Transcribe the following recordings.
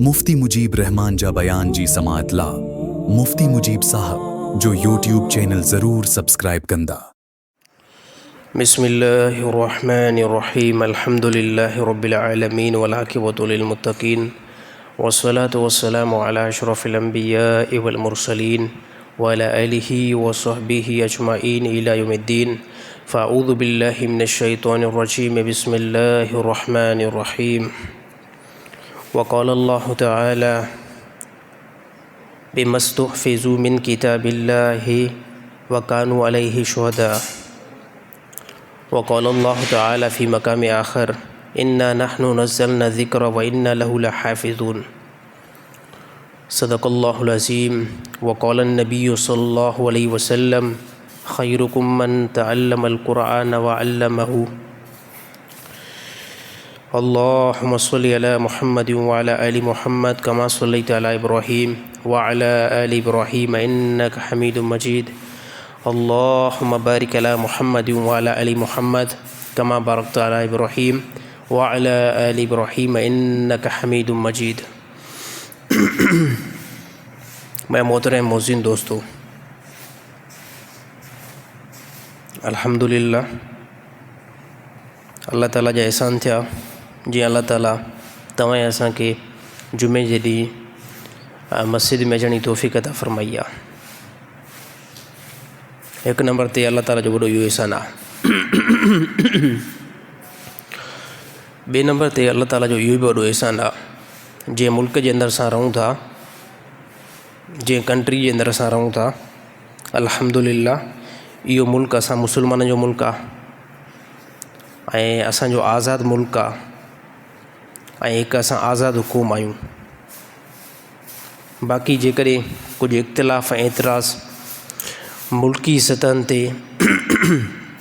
मुफ्ती मुजीब रहमान जा बयान जी समात ला मुफ्ती मुजीब साहब जो यूट्यूब चैनल ज़रूर सब्सक्राइब कंदा। बिस्मिल्लाहिर्रहमानिर्रहीम अल्हम्दुलिल्लाहि रब्बिल आलमीन वल आक़िबतु लिल मुत्तक़ीन वस्सलातु वस्सलामु अला अशरफिल अंबियाइ वल मुरसलीन व अला आलिहि व सहबिहि अजमईन इला यौमिद्दीन। फ़अऊज़ु बिल्लाहि मिनश शैतानिर रजीम बिस्मिल्लाहिर्रहमानिर्रहीम। वक़ाल अल्लाहु तआला बिमस्तुहफ़िज़ू मिन किताबिल्लाहि व कानू अलैहि शुहदा। वक़ाल अल्लाहु तआला फ़ी मक़ाम आख़र इन्ना नहनु नज़्ज़लना ज़िक्र व इन्ना लहु लहाफ़िज़ून। सदक़ल्लाहुल अज़ीम। वक़ाल अन्नबिय्यु सल्लल्लाहु अलैहि वसल्लम ख़ैरुकुम मन तअल्लमल क़ुरआन व अल्लमहु। अल्लाहुम्मा सल्लि अला मुहम्मद व अला आलि मुहम्मद कमा सल्लैता अला इब्राहीम व अला आलि इब्राहीम इन्नका हमीदुम मजीद। अल्लाहुम्मा बारिक अला मुहम्मद व अला आलि मुहम्मद कमा बारकता अला इब्राहीम व अला आलि इब्राहीम इन्नका हमीदुम मजीद। मैं मोहतरम मोहसिन दोस्तों, अल्हम्दुलिल्लाह अल्लाह ताला जा एहसान थिया जी अल्लाह ताला तव्हां असांखे जुमे जे ॾींहुं मस्जिद में अचण जी तौफ़ीक़ अता फ़रमाई आहे। एक नंबर ते अल्लाह ताला जो वॾो इहो एहसान आहे। ॿिए नंबर ते अल्लाह ताला जो इहो बि वॾो एहसान आहे जंहिं मुल्क जे अंदरि असां रहूं था, जंहिं कंट्री जे अंदरि असां रहूं था, अल्हम्दुलिल्लाह इहो मुल्क असां मुसलमाननि जो मुल्क आहे ऐं असांजो आज़ादु मुल्क आहे ऐं हिकु असां आज़ादु हुकूम आहियूं। बाक़ी जेकॾहिं कुझु इख़्तिलाफ़ ऐं एतिराज़ मुल्की सतहनि ते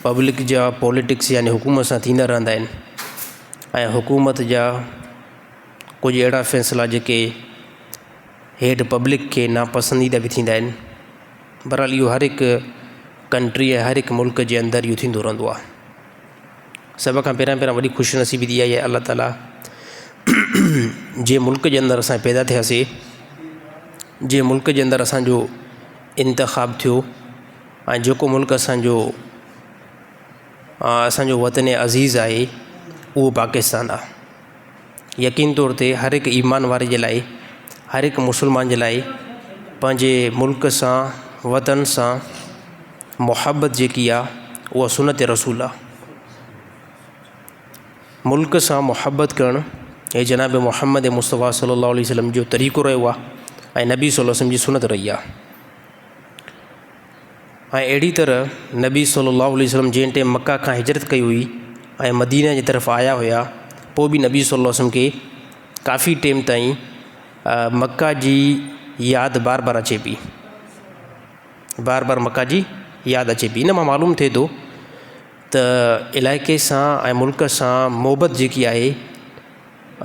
पब्लिक जा पॉलिटिक्स यानी हुकूमत सां थींदा रहंदा आहिनि ऐं हुकूमत जा कुझु अहिड़ा फ़ैसिला जेके हेठि पब्लिक खे नापसंदीदा बि थींदा आहिनि। बहरहाल इहो हर हिकु कंट्री ऐं हर हिकु मुल्क जे अंदरि इहो थींदो रहंदो आहे। सभ खां पहिरियां वॾी ख़ुशनसीबी इहा आहे अल्लाह ताला जंहिं मुल्क जे अंदरि असां पैदा थियासीं, जंहिं मुल्क जे अंदरि असांजो इंतिख़ाब थियो ऐं जेको मुल्क असांजो वतन अज़ीज़ आहे उहो पाकिस्तान आहे। यकीन तौर ते हर हिकु ईमान वारे जे लाइ, हर हिकु मुसलमान जे लाइ पंहिंजे मुल्क सां, वतन सां मुहबत जेकी आहे उहा सुन्नत रसूल आहे। मुल्क सां मुहबत करणु हे जनाब मुहम्मद मुस्तफ़ा सल्लल्लाहु अलैहि वसल्लम जो तरीक़ो रहियो आहे ऐं नबी सल्लल्लाहु अलैहि वसल्लम जी सुन्नत रही आहे। ऐं अहिड़ी तरह नबी सल्लल्लाहु अलैहि वसल्लम जंहिं टाइम मक्का खां हिजरत कई हुई ऐं मदीना जी तरफ़ आया हुया, पोइ बि नबी सल्लल्लाहु अलैहि वसल्लम खे काफ़ी टाइम ताईं मक्का जी यादि बार बार अचे पई, बार बार मक्का जी यादि अचे पई। इन मां मालूम थिए थो त इलाइक़े सां ऐं मुल्क सां मोहबत जेकी आहे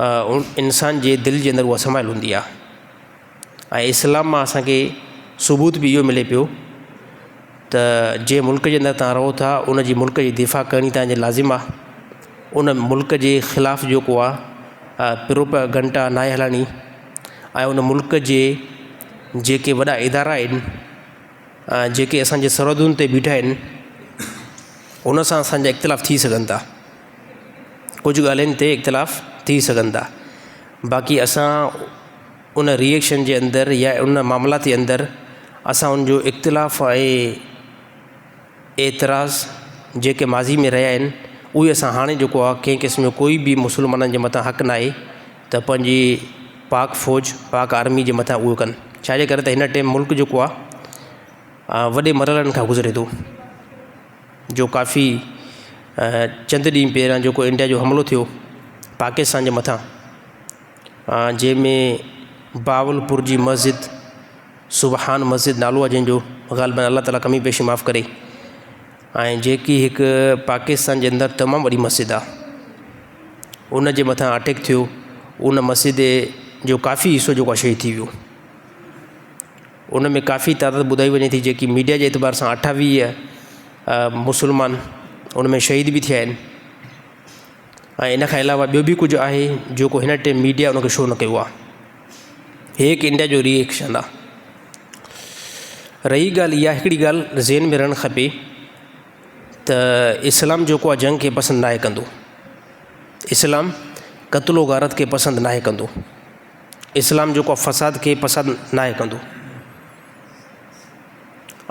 इंसान जे दिलि जे अंदरि उहा समायल हूंदी आहे। ऐं इस्लाम मां असांखे सबूत बि इहो मिले पियो त जंहिं मुल्क जे अंदरि तव्हां रहो था उन जी मुल्क जी दिफ़ा करणी तव्हांजे लाज़िम आहे। उन मुल्क जे ख़िलाफ़ु जेको आहे प्रोपेगेंडा न हलाइणी ऐं उन मुल्क जे जेके वॾा इदारा आहिनि जेके असांजे सरहदुनि ते बीठा आहिनि उन सां असांजा इख़्तिलाफ़ थी सघनि था, कुझु ॻाल्हियुनि ते इख़्तिलाफ़ थी सघनि था। बाक़ी असां उन रिएक्शन जे अंदरि या उन मामलात जे अंदरि असां उनजो इख़्तिलाफ़ ऐं एतिराज़ जेके माज़ी में रहिया आहिनि उहे असां हाणे जेको आहे कंहिं क़िस्म जो कोई बि मुसलमाननि जे मथां हक़ न आहे त पंहिंजी पाक फ़ौज, पाक आर्मी जे मथां उहो कनि। छाजे करे त हिन टाइम मुल्क जेको आहे वॾे मरहलनि खां गुज़रे थो। जो काफ़ी चंद ॾींहं पहिरियां जेको इंडिया जो हमिलो थियो पाकिस्तान जे मथां, जंहिंमें बावलपुर जी मस्जिद सुबहान मस्जिद नालो आहे जंहिंजो, ग़ालिबन अल्लाह ताला कमी पेशी माफ़ु करे, ऐं जेकी हिकु पाकिस्तान जे अंदरि तमामु वॾी मस्जिद आहे उन जे मथां अटैक थियो। उन मस्जिद जो काफ़ी हिसो जेको आहे शहीद थी वियो। उन में काफ़ी तादाद ॿुधाई वञे थी जेकी मीडिया जे एतबार सां 28 मुसलमान उन में शहीद बि थिया आहिनि। ऐं इन खां अलावा ॿियो बि कुझु आहे जेको हिन टाइम मीडिया उनखे शो न कयो आहे। हे हिकु इंडिया जो रिएक्शन आहे। रही ॻाल्हि इहा, हिकिड़ी ॻाल्हि ज़हन में रहणु खपे त इस्लाम जेको आहे जंग खे पसंदि नाहे कंदो, इस्लाम क़त्लो गारत खे पसंदि नाहे कंदो, इस्लाम जेको आहे फ़साद खे पसंदि नाहे कंदो।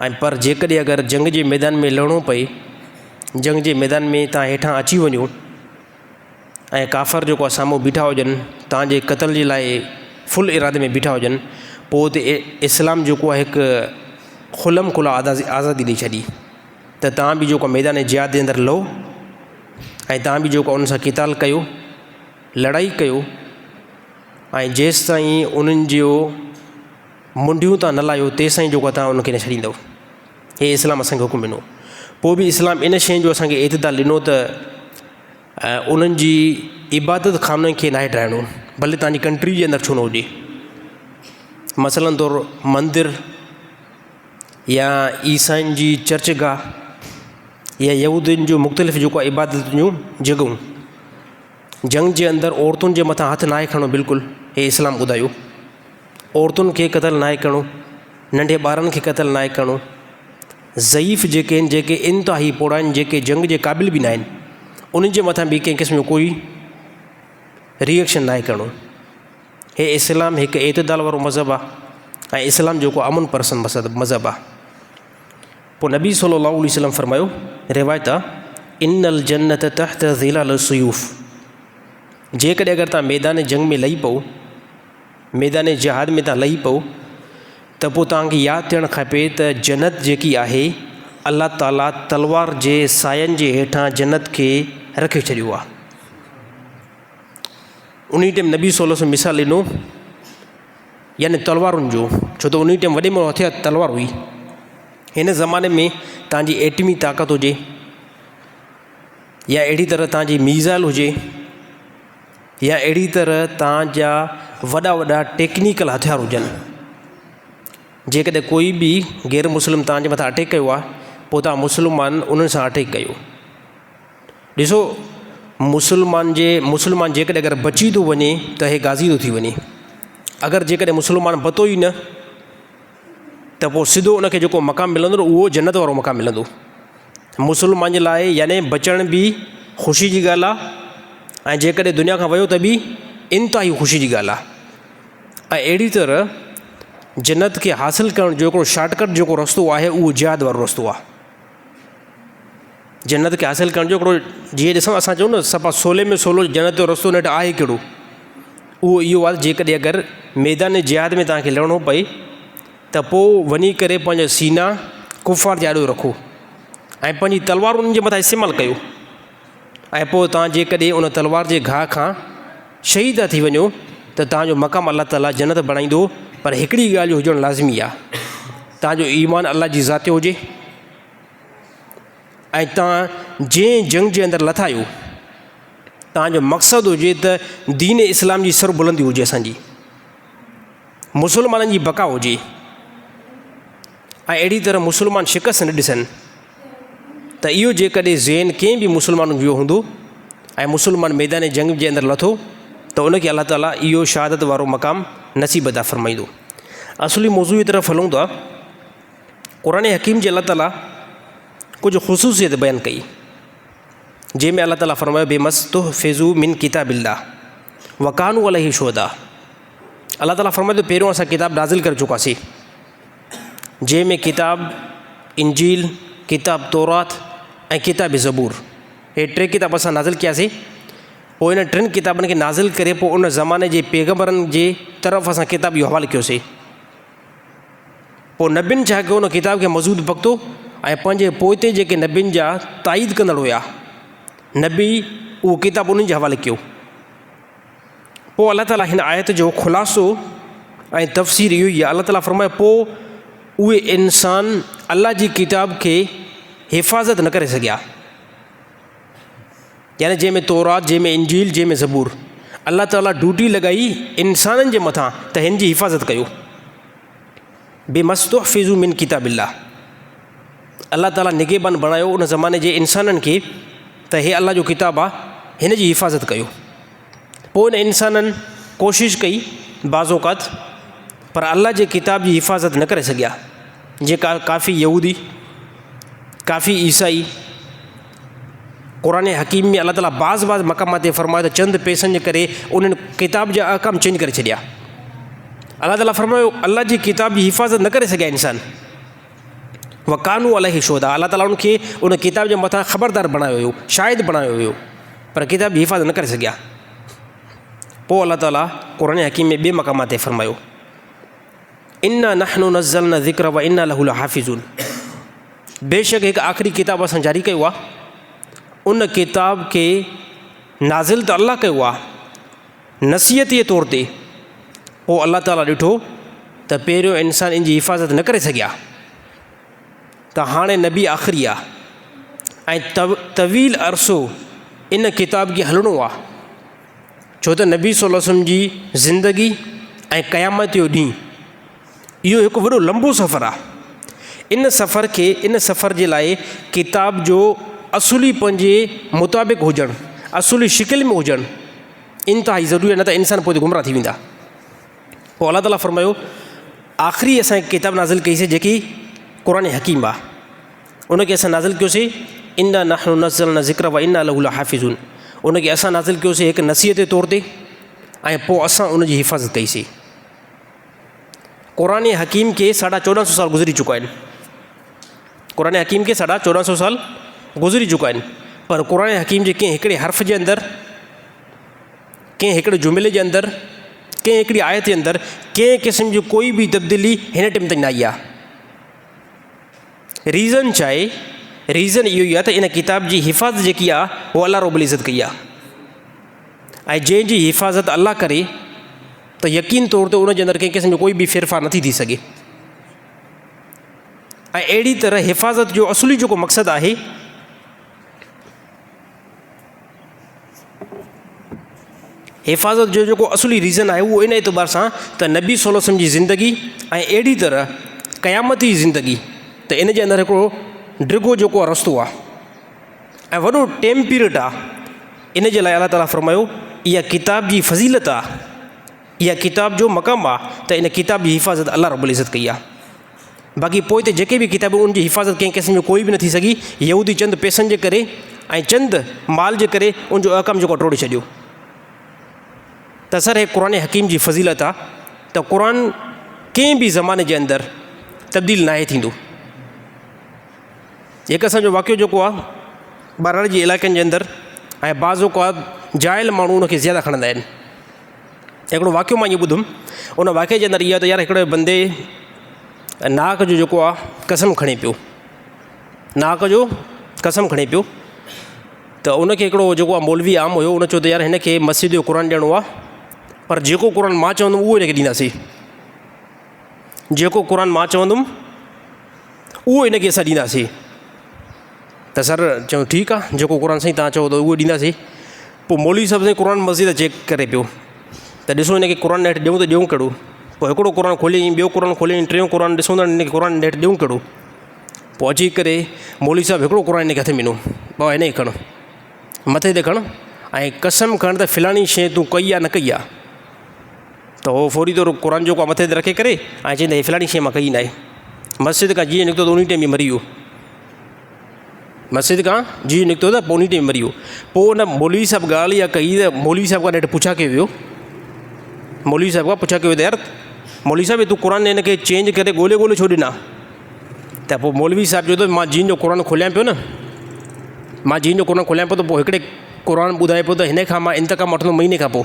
ऐं पर जेकॾहिं अगरि जंग जे मैदान में लड़णो पए, जंग जे मैदान में तव्हां हेठां अची वञो ऐं काफ़र जेको आहे साम्हूं बीठा हुजनि, तव्हांजे क़त्ल जे लाइ फुल इरादे में बीठा हुजनि, पोइ उते इस्लाम जेको आहे हिकु खुलम खुला आज़ादी ॾेई छॾी त तव्हां बि जेको मैदान जिहाद जे अंदरि लहो ऐं तव्हां बि जेको उन सां क़िताल कयो, लड़ाई कयो, ऐं जेसि ताईं उन्हनि जो मुंडियूं तव्हां न लाहियो तेसि ताईं जेको तव्हां उनखे न छॾींदव। हे इस्लाम असांखे हुकुम ॾिनो। पोइ बि इस्लाम इन शइ जो असांखे एतिदाल ॾिनो त उन्हनि जी इबादत खाननि खे नाहे ठाहिणो, भले तव्हांजी कंट्री जे अंदरि छो न हुजे। मसलन तौरु मंदिर या ईसाइनि जी चर्चगाह या यहूदियुनि जो मुख़्तलिफ़ जेको आहे इबादत जूं जॻहूं, जंग जे अंदरि औरतुनि जे मथां हथु नाहे खणो, बिल्कुलु हे इस्लाम ॿुधायो। औरतुनि खे क़त्ल नाहे करिणो, नंढे ॿारनि खे क़त्ल नाहे करिणो, ज़ईफ़ जेके आहिनि, जेके इंतिहाई पोड़ा आहिनि, जेके जंग जे क़ाबिल बि न आहिनि, उन्हनि जे मथां बि कंहिं क़िस्म जो कोई रिएक्शन नाहे करिणो। हे इस्लाम हिकु एतिदाल वारो मज़हब आहे ऐं इस्लाम जेको अमन परसंद मज़हब आहे। पोइ नबी सल्लल्लाहु अलैहि वसल्लम फरमायो, रिवायत आहे, इन्नल जन्नत तहत ज़िलाल सुयूफ़, जेकॾहिं अगरि तव्हां मैदान जंग में लही पओ, मैदान जिहाद में तव्हां लही पओ, त पोइ तव्हांखे यादि थियणु खपे त जन्नत जेकी आहे अल्लाह ताला तलवार जे सायनि जे हेठां जन्नत खे रखे छॾियो आहे। उन टाइम नबी सल्लल्लाहु अलैहि वसल्लम मिसाल ॾिनो यानी तलवारुनि जो, छो त उन टाइम वॾे में हथियार तलवार हुई। हिन ज़माने में तव्हांजी एटमी ताक़त हुजे या अहिड़ी तरह तव्हांजी मीज़ाइल हुजे या अहिड़ी तरह तव्हांजा वॾा वॾा टेक्निकल हथियार हुजनि, जेकॾहिं कोई बि गैर मुस्लिम तव्हांजे मथां अटैक कयो आहे, पोइ तव्हां मुस्लमान उन्हनि सां अटैक कयो। ॾिसो, मुस्लमान जेकॾहिं अगरि बची थो वञे त हे गाज़ी थो थी वञे। अगरि जेकॾहिं मुस्लमान बतो ई न त पोइ सिधो उनखे जेको मक़ाम मिलंदो उहो जन्नत वारो मक़ाम मिलंदो। मुस्लमान जे लाइ यानी बचण बि ख़ुशी जी ॻाल्हि आहे ऐं जेकॾहिं दुनिया खां वियो त बि इंतिहाई ख़ुशी जी ॻाल्हि आहे। ऐं अहिड़ी तरह जन्नत खे हासिलु करण जो हिकिड़ो शॉर्टकट जेको रस्तो आहे उहो जिहाद वारो रस्तो आहे। जन्नत खे हासिलु करण जो हिकिड़ो, जीअं ॾिसूं असां चऊं न सफ़ा 16 में 16 जन्नत जो रस्तो नेठि आहे कहिड़ो, उहो इहो आहे जेकॾहिं अगरि मैदान जिहाद में तव्हांखे लड़णो पए त पोइ वञी करे पंहिंजा सीना कुफ़ार जे आॾो रखो ऐं पंहिंजी तलवार उन्हनि जे मथां इस्तेमालु कयो ऐं पोइ तव्हां जेकॾहिं उन तलवार जे घाह खां शहीद थी वञो त तव्हांजो मक़ाम अल्लाह ताला जन्नत बणाईंदो। पर हिकिड़ी ॻाल्हि जो हुजणु लाज़मी आहे, तव्हांजो ईमान अल्लाह जी ज़ात ते हुजे ऐं तव्हां जंहिं जंग जे अंदरि लथा आहियो तव्हांजो मक़सदु हुजे त दीन इस्लाम जी सर बुलंदी हुजे, असांजी मुस्लमाननि जी बका हुजे ऐं अहिड़ी तरह मुस्लमान शिकस्त न ॾिसनि। त इहो जेकॾहिं ज़हन कंहिं बि मुस्लमान वियो हूंदो ऐं मुस्लमान मैदान जंग जे अंदरि लथो त उनखे अल्लाह ताला इहो शहादत वारो मक़ाम नसीब अता फ़रमाईंदो। असली मौज़ू जी तरफ़ हलूं था। क़ुरान हकीम जे अल्लाह ताला कुझु ख़ुसूसियत बयानु कई जंहिंमें अल्लाह ताला फ़रमायो, बेमस्तुहफ़िज़ू मिन किताबिल्लाह वकानू अलैहि शुहदा। अल्लाह ताला फ़रमायो, पहिरियों असां किताब नाज़िल करे चुकासीं जंहिंमें किताब इंजील, किताब तौरात ऐं किताब ज़बूर, हे 3 किताब असां नाज़िल कयासीं। पोइ इन 3 किताबनि खे नाज़िल करे पोइ उन ज़माने जे पैगंबरनि जे तरफ़ असां किताब जो हवालो कयोसीं। पोइ नबियुनि छा कयो, उन किताब खे मज़बूत बख़्तो ऐं पंहिंजे पोइते जेके नबियुनि जा ताईद कंदड़ हुया नबी, उहो किताब उन्हनि जे हवाले कयो। पोइ अल्लाह ताला हिन आयत जो ख़ुलासो ऐं तफ़सीर इहो ई आहे। अल्लाह ताला फ़रमायो, पोइ उहे इंसान अल्लाह जी किताब खे हिफ़ाज़त न करे सघिया, यानी जंहिंमें तौरात, जंहिंमें इंजील, जंहिंमें ज़बूर, अल्लाह ताला ड्यूटी लॻाई इंसाननि जे मथां त हिन जी हिफ़ाज़त कयो। बेमस्तुहफ़िज़ू मिन किताबिल्लाह, अल्लाह ताला निगहबान बणायो उन ज़माने जे इंसाननि खे त हे अल्लाह जो किताबु आहे, हिन जी हिफ़ाज़त कयो। पोइ इन इंसाननि कोशिशि कई बाज़ औक़ात पर अल्लाह जे किताब जी हिफ़ाज़त न करे सघिया। जेका काफ़ी यहूदी, काफ़ी ईसाई क़ुरान हकीम में अल्लाह ताला बाज़ मक़ामात ते फ़रमायो त चंद पैसनि जे करे उन्हनि किताब जा अहकाम चेंज करे छॾिया। अल्लाह ताला फ़रमायो अल्लाह जी किताब जी हिफ़ाज़त न करे सघिया इंसान। वकानू अलैहि शुहदा, अल्लाह ताला उनखे उन किताब जे मथां ख़बरदार बणायो हुयो, शाहिद बणायो हुयो, पर किताब जी हिफ़ाज़त न करे सघिया। पोइ अल्लाह ताला क़ुरान हकीम में ॿिए मक़ाम ते फ़रमायो इन्ना नहनु नज़्ज़लना ज़िक्र व इन्ना लहु लहाफ़िज़ून, बेशक हिकु आख़िरी किताब असां जारी कयो आहे, उन किताब खे नाज़िल त अल्लाह कयो आहे नसीहत जे तौर ते। पोइ अल्लाह ताला ॾिठो त पहिरियों इंसान इन जी हिफ़ाज़त न करे सघिया, त हाणे नबी आख़िरी आहे ऐं तवील अरसो इन किताब खे हलणो आहे, छो त नबी सल्लल्लाहु अलैहि वसल्लम जी ज़िंदगी ऐं क़यामत जो ॾींहुं इहो हिकु वॾो लंबो सफ़र आहे। इन सफ़र जे लाइ किताब जो असुली पंहिंजे मुताबिक़ हुजणु, असुली शिकिल में हुजणु इंतिहाई ज़रूरी आहे, न त इंसान पोइ गुमराह थी वेंदा। पोइ अल्लाह ताला फ़रमायो आख़िरी असां किताब नाज़िल कईसीं जेकी क़ुरान हकीम आहे, उनखे असां नाज़िल कयोसीं इन्ना नहनु नज़्ज़लना ज़िक्र व इन्ना लहु लहाफ़िज़ून, उनखे असां नाज़िल कयोसीं हिकु नसीहत जे तौर ते ऐं पोइ असां उनजी हिफ़ाज़त कईसीं। क़ुरान हकीम खे 1450 साल गुज़री चुका आहिनि, क़ुरान हकीम खे 1450 साल गुज़री चुका आहिनि, पर क़ुरान हकीम जे कंहिं हिकिड़े हर्फ़ जे अंदरि, कंहिं हिकिड़े जुमिले जे अंदरि, कंहिं हिकिड़ी आयत जे अंदरि कंहिं क़िस्म जी कोई बि तब्दीली हिन टाइम ताईं न आई आहे। रीज़न छा आहे? रीज़न इहो ई आहे त इन किताब जी हिफ़ाज़त जेकी आहे उहा अल्लाह रब्बुल इज़्ज़त कई आहे, ऐं जंहिंजी हिफ़ाज़त अल्लाह करे त यकीन तौर ते उनजे अंदरि कंहिं क़िस्म जो कोई बि फेरफार नथी थी सघे। ऐं अहिड़ी तरह हिफ़ाज़त जो असुली जेको मक़सदु आहे हिफ़ाज़त जो जेको असुली रीज़न आहे उहो इन एतबार सां त नबी सल्लल्लाहु अलैहि वसल्लम जी ज़िंदगी ऐं अहिड़ी तरह क़यामती ज़िंदगी त इन जे अंदरि हिकिड़ो डिघो जेको आहे रस्तो आहे ऐं वॾो टाइम पीरियड आहे। इन जे लाइ अल्लाह ताला फ़रमायो इहा किताब जी फ़ज़ीलत आहे, इहा किताब जो मक़ाम आहे त इन किताब जी हिफ़ाज़त अल्लाह रब्बुल इज़्ज़त कई आहे। बाक़ी पोइ ते जेके बि किताबूं उनजी हिफ़ाज़त कंहिं क़िस्म जो कोई बि नथी सघी, यहूदी चंद पैसनि जे करे ऐं चंद माल जे करे उनजो अहकाम जेको टोड़े छॾियो। त सर हे क़ुरान हकीम जी फ़ज़ीलत आहे त क़ुरान कंहिं बि ज़माने जे अंदरि तब्दील नाहे थींदो। हिकु असांजो वाक़ियो जेको आहे ॿारनि जे इलाइक़नि जे अंदरि ऐं बाज़ो को जाइल माण्हू उनखे ज़्यादा खणंदा आहिनि। हिकिड़ो वाक़ियो मां इहो ॿुधुमि, उन वाक़े जे अंदरि इहा त यार हिकिड़े बंदे नाक जो जेको आहे कसम खणे पियो, नाक जो कसम खणे पियो, त उनखे हिकिड़ो जेको आहे मौलवी आम हुयो, उन चयो त यार हिनखे मस्जिद जो क़ुरान ॾियणो आहे, पर जेको क़ुरान मां चवंदुमि उहो हिनखे ॾींदासीं, जेको क़ुरान मां चवंदुमि उहो हिनखे असां ॾींदासीं। त सर चयूं ठीकु आहे, जेको क़ुरान साईं तव्हां चओ त उहो ॾींदासीं। पोइ मौलवी साहिब साईं क़ुरान मस्जिद चेक करे पियो त ॾिसो हिनखे क़ुरान नेठि ॾियूं त ॾियूं कहिड़ो। पोइ हिकिड़ो क़ुरान खोलियईं, ॿियो क़ुरान खोलियईं, टियों क़ुरान ॾिसूं त हिनखे क़ुरान नेठि ॾियूं कहिड़ो। पोइ अची करे मौलवी साहिबु हिकिड़ो क़ुरान हिनखे हथ में ॾिनो, भाउ हिन खे खण, मथे ते खण ऐं कसम खण त फिलाणी शइ तूं कई आहे न कई आहे। त उहो फौरी तौरु क़ुरान जेको आहे मथे ते रखे करे ऐं चवंदा हीअ फिलाणी शइ मां कई न आहे। मस्जिद खां जीअं निकितो त उन टाइम ई मरी वियो, मस्जिद खां जीअं निकितो त पोइ उन टाइम मरी वियो। पोइ उन मौलवी साहिबु ॻाल्हि इहा कई त मौलवी साहिब खां नेठि पुछा कयो वियो, मौलवी साहिब खां पुछा कयो त यार मौलवी साहिबु तूं क़ुरान हिनखे चेंज करे ॻोल्हे छो ॾिना। त पोइ मौलवी साहिबु चयो त मां जीअं जो क़ुरान खोलियां पियो न, मां जीअं जो क़ुरान खोलियां पियो त पोइ हिकिड़े क़ुरान ॿुधाए पियो त हिन खां मां इंतकाम वठंदुमि महीने खां पोइ,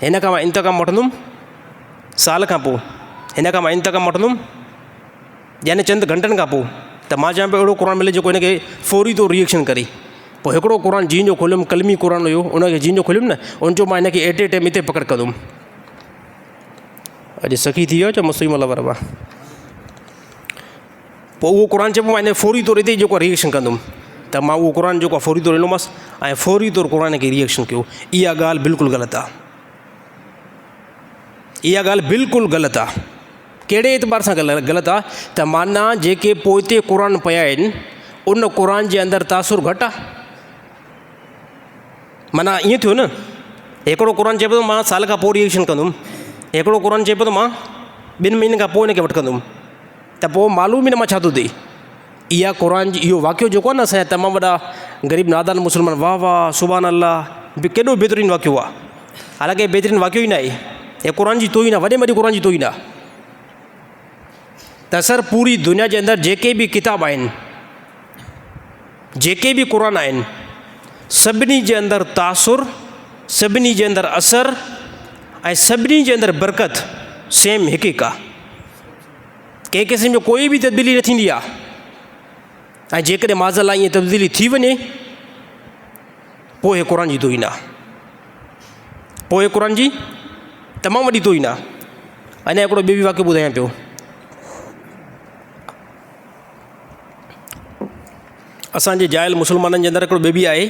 हिन खां मां इंतकाम वठंदुमि साल खां पोइ, हिन खां मां इंतकाम वठंदुमि यानी चंद घंटनि खां पोइ। त मां चवां पियो अहिड़ो क़ुरान मिले जेको हिनखे फौरी तौरु रिएक्शन करे। पोइ हिकिड़ो क़ुरान जीअं जो खोलियुमि, कलमी क़ुरान हुयो, उनखे जीअं जो खोलियुमि न, उन जो मां हिनखे एट ए टाइम हिते पकड़ कंदुमि। अॼु सखी थी वियो छा मुस्लिम वाला बराबरि। पोइ उहो क़ुरान चइबो मां हिन फौरी तौरु हिते जेको रिएक्शन कंदुमि, त मां उहो क़ुरान जेको आहे फौरी तौरु ॾिनोमांसि ऐं फौरी तौरु क़ुरान खे रिएक्शन कयो। इहा ॻाल्हि बिल्कुलु ग़लति आहे, इहा ॻाल्हि बिल्कुलु ग़लति आहे। कहिड़े एतबार सां ग़लति आहे त माना जेके पोइते क़ुरान पिया आहिनि उन क़ुरान जे अंदरि तासुर घटि आहे। माना ईअं थियो न, हिकिड़ो क़ुरान चइबो मां साल खां पोइ रिएक्शन कंदुमि, हिकिड़ो क़ुर चए पियो त मां 2 महीननि खां पोइ हिनखे वठंदुमि, त पोइ मालूम ई न मां छा थो ॾे। इहा क़ुर जी इहो वाक़ियो जेको आहे न असांजा तमामु वॾा ग़रीब नादान मुस्लमान वाह वाह सुभान अल्लाह केॾो बहितरीनु वाक़ियो आहे। हालांकि बहितरीनु वाक़ियो ई न आहे, हे क़ुर जी तोहीन आहे, वॾे में वॾी क़ुर जी तोहीन आहे। त सर पूरी दुनिया जे अंदरि जेके बि किताब आहिनि, जेके बि क़ुर आहिनि, सभिनी जे अंदरि तासुर, सभिनी जे अंदरि असर ऐं सभिनी जे अंदरि बरकत सेम हिकु हिकु आहे। कंहिं क़िस्म जो कोई बि तब्दीली न थींदी आहे। ऐं जेकॾहिं माज़अल्लाह ईअं तब्दीली थी वञे पोइ हे क़ुर जी तोहीन आहे, पोइ हे क़ुर जी तमामु वॾी तोहीन आहे। अञा हिकिड़ो ॿियो बि वाक़ियो ॿुधायां पियो। असांजे जाइल मुस्लमाननि जे अंदरि हिकिड़ो ॿियो बि आहे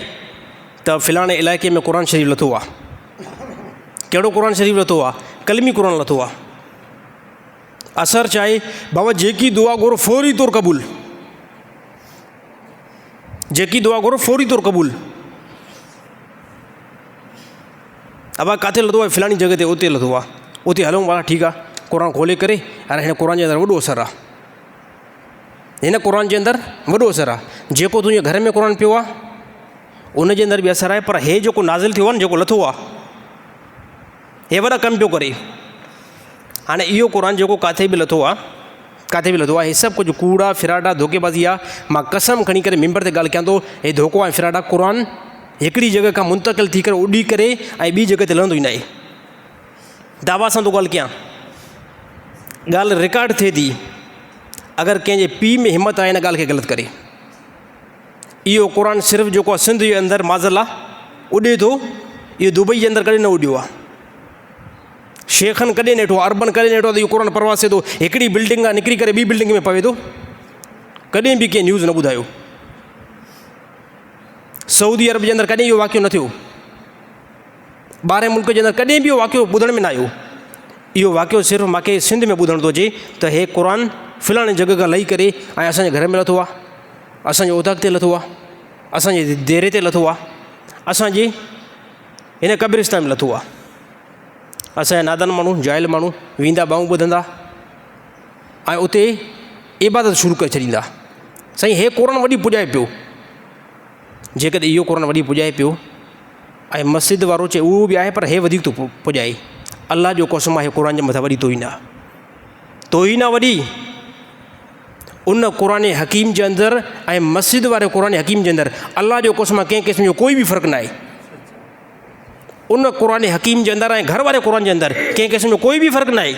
त फ़िलाणे इलाइक़े में क़ुर शरीफ़ लथो आहे। कहिड़ो क़ुर शरीफ़ लथो आहे? कलमी क़ुर लथो आहे। असर छा आहे? बाबा जेकी दुआ घुरो फौरी तौरु क़बूल, जेकी दुआ घुरो फौरी तौरु क़बूल। अब किथे लथो आहे? फ़िलाणी जॻह ते, उते लथो आहे। उते हलूं वारा, ठीकु आहे, क़ुर खोले करे हाणे हिन क़ुर जे अंदरि वॾो असरु आहे, हिन क़ुर जे अंदरि वॾो असरु आहे। जेको तुंहिंजे घर में क़ुर पियो आहे उन जे अंदरि बि असरु आहे, पर हे जेको नाज़िल थियो आहे न, जेको लथो आहे, हे वॾा कमु पियो करे। हाणे इहो क़ुर जेको किथे बि लथो आहे, किथे बि लथो आहे, हे सभु कुझु कूड़ा फिराडा धोखेबाज़ी आहे। मां कसम खणी करे मिंबर ते ॻाल्हि कयां थो, हे धोखो ऐं फिराडा। क़ुर हिकिड़ी जॻह खां मुंतक़िल थी करे उॾी करे ऐं ॿी जॻह ते लहंदो ई न आहे। दावा सां थो ॻाल्हि कयां, ॻाल्हि रिकॉर्ड थिए थी। अगरि कंहिंजे पीउ में हिमत आहे हिन ॻाल्हि खे ग़लति करे। इहो क़ुर सिर्फ़ु जेको आहे सिंध जे अंदरि माज़अल्लाह उॾे थो, इहो दुबई जे अंदरि कॾहिं न उॾियो आहे। शेखनि कॾहिं न ॾिठो, अरबन कॾहिं न ॾिठो त इहो क़ुर परवासे थो, हिकिड़ी बिल्डिंग खां निकिरी करे ॿी बिल्डिंग में पवे थो। कॾहिं बि कंहिं न्यूज़ न ॿुधायो। सऊदी अरब जे अंदरि कॾहिं इहो वाक़ियो न थियो। ॿाहिरि मुल्क जे अंदरि कॾहिं बि इहो वाक़ियो ॿुधण में न आयो। इहो वाक़ियो सिर्फ़ु मूंखे सिंध में ॿुधण थो अचे त हे क़ुर फ़िलाणे जॻह खां लही करे ऐं असांजे घर में लथो आहे, असांजे उताक ते लथो आहे, असांजे देरे ते लथो आहे, असांजे हिन क़ब्रिस्तान में लथो आहे। असांजा नादान माण्हू, जाइल माण्हू वेंदा, ॿाहूं ॿुधंदा ऐं उते इबादत शुरू करे छॾींदा। साईं हे क़ुर वॾी पुॼाए पियो। जेकॾहिं इहो क़ुर वॾी पुॼाए पियो ऐं मस्जिद वारो चए उहो बि आहे, पर हे वधीक थो पुॼाए। अलाह जो कसम आहे, क़ुर जे मथां वॾी तोहीन आहे, तोहीन आहे वॾी। उन क़ुर हकीम जे अंदरि ऐं मस्जिद वारे क़ुर हकीम जे अंदरि अलाह जो कसम आहे, कंहिं क़िस्म जो कोई बि फ़र्क़ु न आहे। उन क़ुर हकीम जे अंदरि ऐं घर वारे क़ुर जे अंदरि कंहिं क़िस्म जो कोई बि फ़र्क़ु न आहे।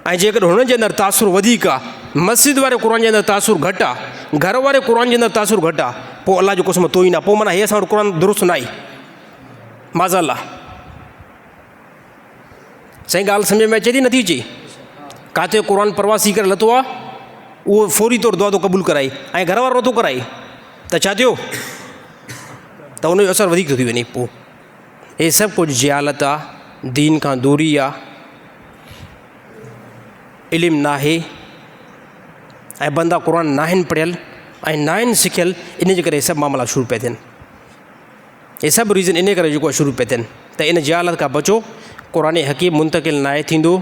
ऐं जेकॾहिं हुन जे अंदरि तासुर वधीक आहे, मस्जिद वारे क़ुर जे अंदरि तासुर घटि आहे, घर वारे क़ुर जे अंदरि तासुर घटि आहे, पोइ अलाह जो कसम तोहीन आहे। पोइ माना हे असां वटि क़ुर दुरुस्त न आहे, माज़अल्लाह। साईं ॻाल्हि सम्झ में अचे थी नथी अचे? किथे क़ुर परवासी करे लथो आहे, उहो फौरी तौरु दुआ थो क़बूल कराए ऐं घर वारो नथो कराए, त छा थियो? त उनजो असरु वधीक थो थी वञे। पोइ हे सभु कुझु जहालत आहे, दीन खां दूरी आहे, इल्मु न आहे ऐं बंदा क़ुर न आहिनि पढ़ियल ऐं न आहिनि सिखियल। इन जे करे हे सभु मामला शुरू पिया थियनि। हे सभु रीज़न इन करे जेको आहे शुरू पिया थियनि त इन जहालत खां बचो। क़ुर हकीम मुंतक़िल न आहे थींदो।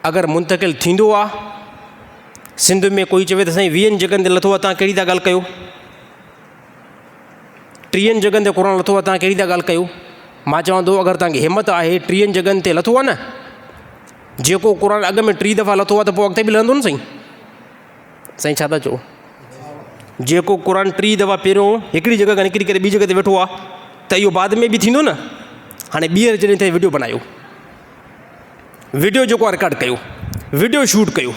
अगरि मुंतक़िल थींदो आहे, सिंध में कोई चवे त साईं 20 जॻहनि ते लथो आहे, तव्हां कहिड़ी था ॻाल्हि कयो? 30 जॻहनि ते क़ुर लथो आहे, तव्हां कहिड़ी था ॻाल्हि कयो? मां चवां थो अगरि तव्हांखे हिमत आहे, 30 जॻहनि ते लथो आहे न, जेको क़ुर अॻ में 3 दफ़ा लथो आहे त पोइ अॻिते बि लहंदो न साईं? साईं छा था चओ? जेको क़ुर 3 दफ़ा पहिरियों हिकिड़ी जॻह खां निकिरी करे ॿी जॻह ते वेठो आहे त इहो बाद में बि थींदो न। हाणे ॿीहर जॾहिं ते वीडियो बनायो, वीडियो जेको आहे रिकॉर्ड कयो, वीडियो शूट कयो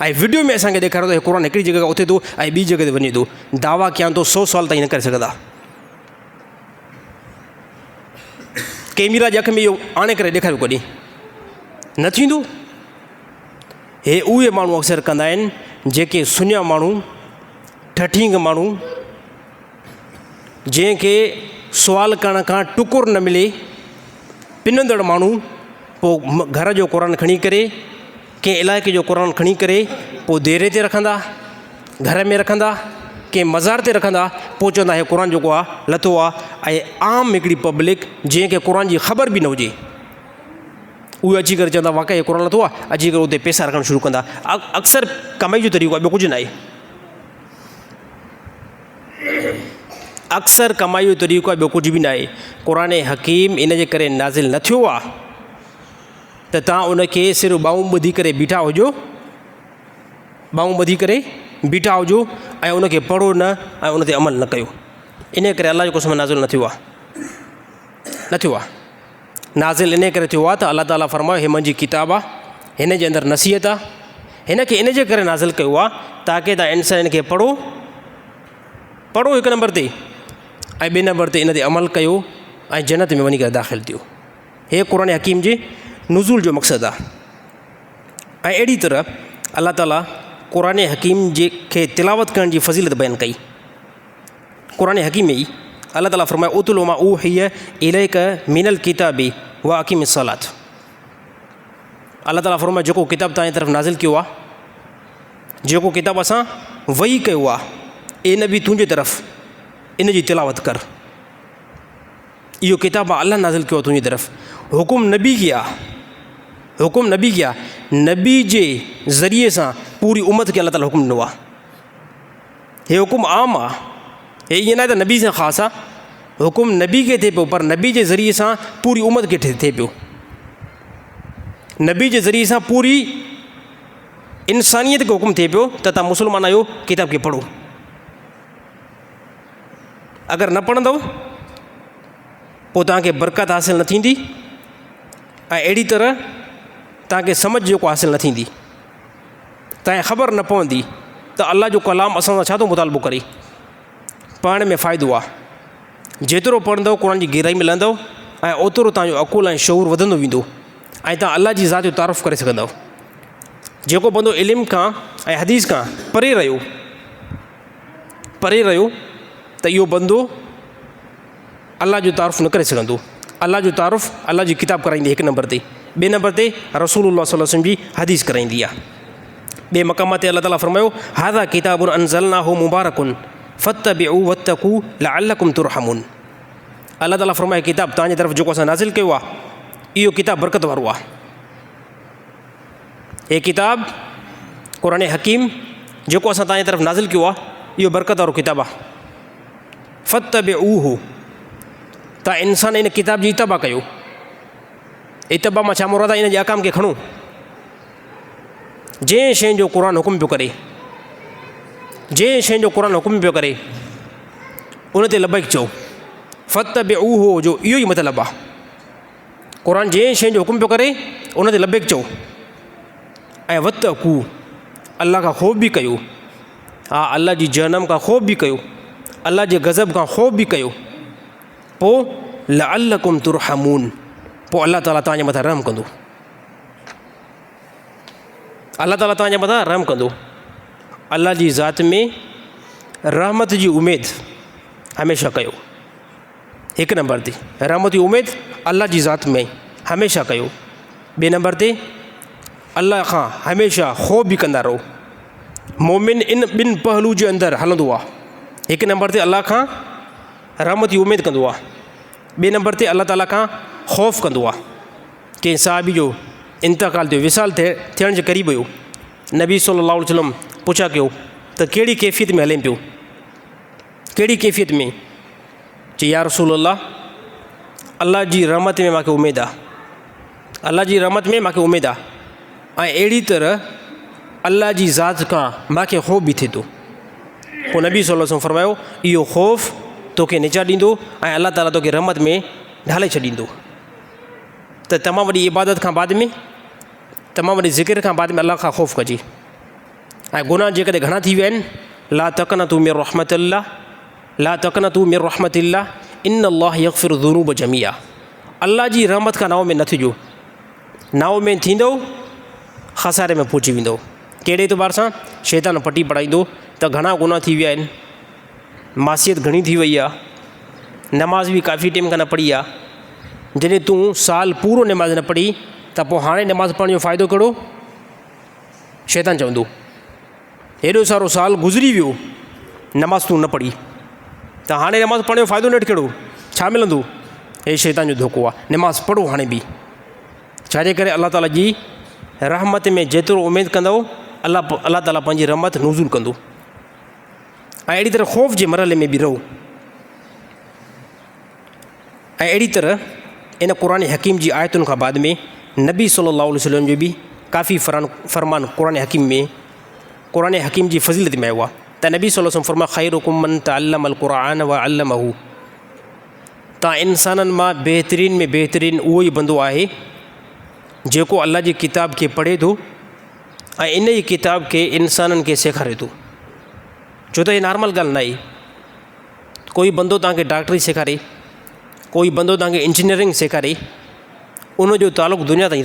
ऐं वीडियो में असांखे ॾेखारियो त क़ुर हिकिड़ी जॻह खां उथे थो ऐं ॿी जॻह ते वञे थो। दावा कयां थो 100 साल ताईं न करे सघंदा। कैमरा जे अख में इहो आणे करे ॾेखारियो, कॾहिं न थींदो। हे उहे माण्हू अक्सर कंदा आहिनि जेके सुञा माण्हू, ठठींग माण्हू, जंहिंखे सुवाल करण खां टुकुर न मिले, पिनंदड़ माण्हू, पोइ घर जो क़ुर खणी करे, कंहिं इलाइक़े जो क़ुर खणी करे पोइ देरे ते रखंदा, घर में रखंदा, कंहिं मज़ार ते रखंदा, पोइ चवंदा हे क़ुर जेको आहे लथो आहे। ऐं आम हिकिड़ी पब्लिक जंहिंखे क़ुर जी ख़बर बि न हुजे, उहे अची करे चवंदा वाक़ई क़ुर नथो आहे, अची करे उते पैसा रखणु शुरू कंदा। अक्सर कमाई जो तरीक़ो आहे, ॿियो कुझु न आहे। अक्सर कमाई जो तरीक़ो आहे, ॿियो कुझु बि न आहे। क़ुर हकीम इन जे करे नाज़िल न थियो आहे त तव्हां उनखे सिर्फ़ु ॿाहूं ॿधी करे बीठा हुजो, ॿाहूं ॿधी करे बीठा हुजो ऐं उनखे पढ़ो न ऐं उन ते अमल न कयो। इन करे अलाह जो कसम नाज़िल न थियो आहे, न थियो आहे। नाज़िल इन करे थियो आहे त अलाह ताला फ़रमायो हे मुंहिंजी किताब आहे, हिन जे अंदरि नसीहत आहे, हिन खे इन जे करे नाज़िल कयो आहे ताकी तव्हां इंसान हिन खे पढ़ो हिकु नंबर ते, ऐं ॿिए नंबर ते इन ते अमल कयो ऐं जन्नत में वञी करे दाख़िल थियो। हे क़ुर हकीम जे नुज़ूल जो मक़सदु आहे। ऐं अहिड़ी तरह अलाह ताला क़ुर हकीम जे खे तिलावत करण जी फ़ज़ीलत बयानु कई। क़ुर हकीम में ई अलाह ताला फ़रमायो उतलु मा ऊहिय इलैक मिनल किताबि व अक़ीमिस सलात। अलाह ताला फ़रमायो जेको किताब तव्हांजी तरफ़ नाज़िल कयो आहे, जेको किताब असां वही कयो आहे, ए नबी तुंहिंजे तरफ़ इन जी तिलावत कर। इहो किताब अलाह नाज़िल कयो आहे तुंहिंजी तरफ़। हुकुम नबी किया, हुकुम नबी किया, नबी जे ज़रिए सां पूरी उम्मत खे अलाह ताला हुकुम ॾिनो आहे। हे हुकुम आम आहे, हे ईअं न आहे त नबी सां ख़ासि आहे। हुकुम नबी खे थिए पियो, पर नबी जे ज़रिए सां पूरी उम्मत खे थिए पियो। नबी जे ज़रिए सां पूरी इंसानियत खे हुकुम थिए पियो त तव्हां मुस्लमान आहियो, किताब खे पढ़ो। अगरि न पढ़ंदव पोइ तव्हांखे बरकत हासिल न थींदी ऐं अहिड़ी तरह तव्हांखे सम्झ जेको हासिल न थींदी, तव्हांखे ख़बर न पवंदी त अलाह जो कलाम असां सां छा थो मुतालबो करे। पढ़ण में फ़ाइदो आहे, जेतिरो पढ़ंदव क़ुर जी गहराई मिलंदव ऐं ओतिरो तव्हांजो अक़ुल ऐं शऊर वधंदो वेंदो ऐं तव्हां अलाह जी ज़ात जो तारीफ़ करे सघंदव। जेको बंदो इल्म खां ऐं हदीस खां परे रहियो त इहो बंदो अलाह जो तारीफ़ न करे सघंदो। अलाह जो तारीफ़ अलाह जी किताब कराईंदी हिकु नंबर ते, ॿिए नंबर ते रसूलुल्लाह सल्लल्लाहु अलैहि वसल्लम जी हदीस कराईंदी आहे। ॿिए मक़ाम ते अलाह ताला फ़रमायो हाज़ा किताबुन अंज़लनाहु मुबारकुन फत्तबिउ वत्तकू लअल्लकुम तुरहमून। अलाह ताला फ़रमाए किताब तव्हांजी तरफ़ जेको असां नाज़िल कयो आहे, इहो किताब बरकत वारो आहे। हे किताब क़ुर हकीम जेको असां तव्हांजी तरफ़ नाज़िल कयो आहे, इहो बरकत वारो किताब आहे। फत्तबिउहु, तव्हां इंसान इन किताब जी इतबा कयो। इतबा मां छा मुराद आहे, इन जे अहकाम खे खणो। जंहिं शइ जो क़ुर हुकुम पियो करे, जंहिं शइ जो क़ुर हुकुम पियो करे उन ते लबैक चओ। फत्तबिउहु जो इहो ई मतिलबु आहे। क़ुर जंहिं शइ जो हुकुम पियो करे उन ते लबैक चओ ऐं वत्तकू, अलाह खां ख़ौफ़ बि कयो। हा, अलाह जी जहन्नम खां ख़ौफ़ बि कयो, अलाह जे गज़ब खां ख़ौफ़ बि कयो। पोइ लअल्लकुम तुरहमून, पोइ अलाह ताला तव्हांजे मथां रहम कंदो। अलाह ताला तव्हांजे मथां रहम कंदो। अलाह जी ज़ात में रहमत जी उमेद हमेशह कयो। हिकु नंबर ते रहमत जी उमेद अलाह जी ज़ात में हमेशह कयो। ॿिए नंबर ते अलाह खां हमेशह ख़ौफ़ बि कंदा रहो। मोमिन इन ॿिनि पहलू जे अंदरि हलंदो आहे। हिकु नंबर ते अलाह खां रहमत जी उमेद कंदो आहे, ॿिए नंबर ते अलाह ताला खां ख़ौफ़ कंदो आहे। कंहिं साहिबी जो इंतकाल थियो, विसाल थियण जे क़रीब हुयो। नबी सल्लल्लाहु अलैहि वसल्लम पुछा कयो त कहिड़ी कैफ़ियत में हले पियो, कहिड़ी कैफ़ियत में? चई या रसूल अल्लाह, अलाह जी रहमत में मूंखे उमेदु आहे, अलाह जी रहमत में मूंखे उमेदु आहे ऐं अहिड़ी तरह अलाह जी ज़ात खां मूंखे ख़ौफ़ बि थिए थो। पोइ नबी सल्लल्लाहु अलैहि वसल्लम फरमायो इहो ख़ौफ़ तोखे निजात ॾींदो ऐं अलाह ताला तोखे रहमत में ढाले छॾींदो। त तमामु वॾी इबादत खां बाद में, तमामु वॾी ज़िक्र खां बाद में अलाह खां ख़ौफ़ कजे। ऐं गुनाह जेकॾहिं घणा थी विया आहिनि, ला तक़नतू मिन रहमतिल्लाह, ला तक़नतू मिन रहमतिल्लाह इन्नल्लाह यग़फिरु ज़ुनूब जमीआ। अलाह जी रहमत खां नाव में न थिजो, नाव में थींदो ख़सारे में पहुची वेंदो। कहिड़े एतबार सां? शैतान पटी पढ़ाईंदो त घणा गुनाह थी विया आहिनि, मासियत घणी थी वई आहे, नमाज़ बि काफ़ी टाइम खां न पढ़ी आहे। जॾहिं तूं साल पूरो नमाज़ न पढ़ी त पोइ हाणे नमाज़ पढ़ण जो फ़ाइदो कहिड़ो? शैतान चवंदो हेॾो सारो साल गुज़री वियो, नमाज़ तूं न पढ़ी, त हाणे नमाज़ पढ़ण जो फ़ाइदो न कहिड़ो? छा मिलंदो? हे शैतान जो धोखो आहे। नमाज़ पढ़ो हाणे बि, छाजे करे अल्लाह ताला जी रहमत में जेतिरो उमेदु कंदो अल्लाह ताला पंहिंजी रहमत नुज़ुल कंदो। ऐं अहिड़ी तरह ख़ौफ़ जे मरहले में बि रहो। ऐं अहिड़ी तरह इन क़ुरान हकीम जी आयतुनि खां बाद में नबी सल्लल्लाहु अलैहि वसल्लम जो बि काफ़ी फ़रमान क़ुरान हकीम जी फ़ज़ीलत में आयो आहे त नबी सल्लल्लाहु अलैहि वसल्लम फ़रमायो ख़ैरुकुम मन तअल्लमल क़ुरआन व अल्लमहू। तव्हां इंसाननि मां बहितरीन में बहितरीन उहो ई बंदो आहे जेको अल्लाह जी किताब खे पढ़े थो ऐं इन ई किताब खे इंसाननि खे सेखारे थो। छो त इहा नॉर्मल ॻाल्हि न आहे। कोई बंदो तव्हांखे डॉक्टरी सेखारे, कोई बंदो तव्हांखे इंजीनियरिंग सेखारे, उनजो तालुक़ु दुनिया ताईं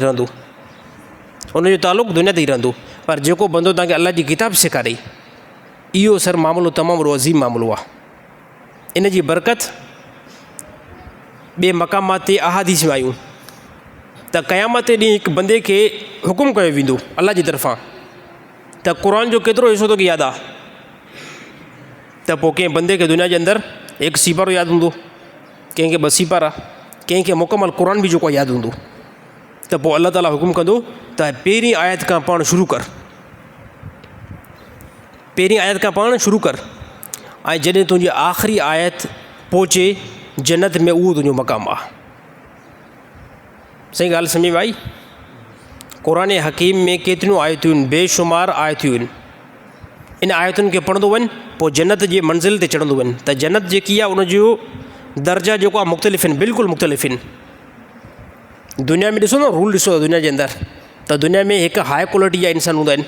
रहंदो, पर जेको बंदो तव्हांखे अल्लाह जी किताब सेखारे इहो सर मामिलो तमामु अज़ीम मामिलो आहे। इन जी बरकत ॿिए मक़ामात ते अहादीस में आयूं त क़यामत ॾींहुं हिकु बंदे खे हुकुम कयो वेंदो अल्लाह जी तरफ़ां त क़ुर जो केतिरो हिसो तोखे यादि आहे, त पोइ कंहिं बंदे खे दुनिया जे अंदरि हिकु सीपारो यादि हूंदो, कंहिंखे 2 सीपारा, कंहिंखे मुकमल क़ुर बि जेको यादि हूंदो। त पोइ अल्लाह ताला हुकुम कंदो त पहिरीं आयत खां पढ़णु शुरू कर, ऐं जॾहिं तुंहिंजी आख़िरी आयत पहुचे जन्नत में उहो तुंहिंजो मक़ाम आहे। सही ॻाल्हि सम्झ में आई? क़ुरान हकीम में केतिरियूं आयतूं आहिनि, बेशुमार आयतूं आहिनि। इन आयतुनि खे पढ़ंदो वञु पोइ जन्नत जे मंज़िल ते चढ़ंदो वञु त जन्नत जेकी आहे उनजो दर्जा जेको आहे मुख़्तलिफ़ आहिनि, बिल्कुलु मुख़्तलिफ़ आहिनि। दुनिया में ॾिसो न, रूल ॾिसो दुनिया जे अंदरि त दुनिया में हिकु हाई क्वालिटी जा इंसान हूंदा आहिनि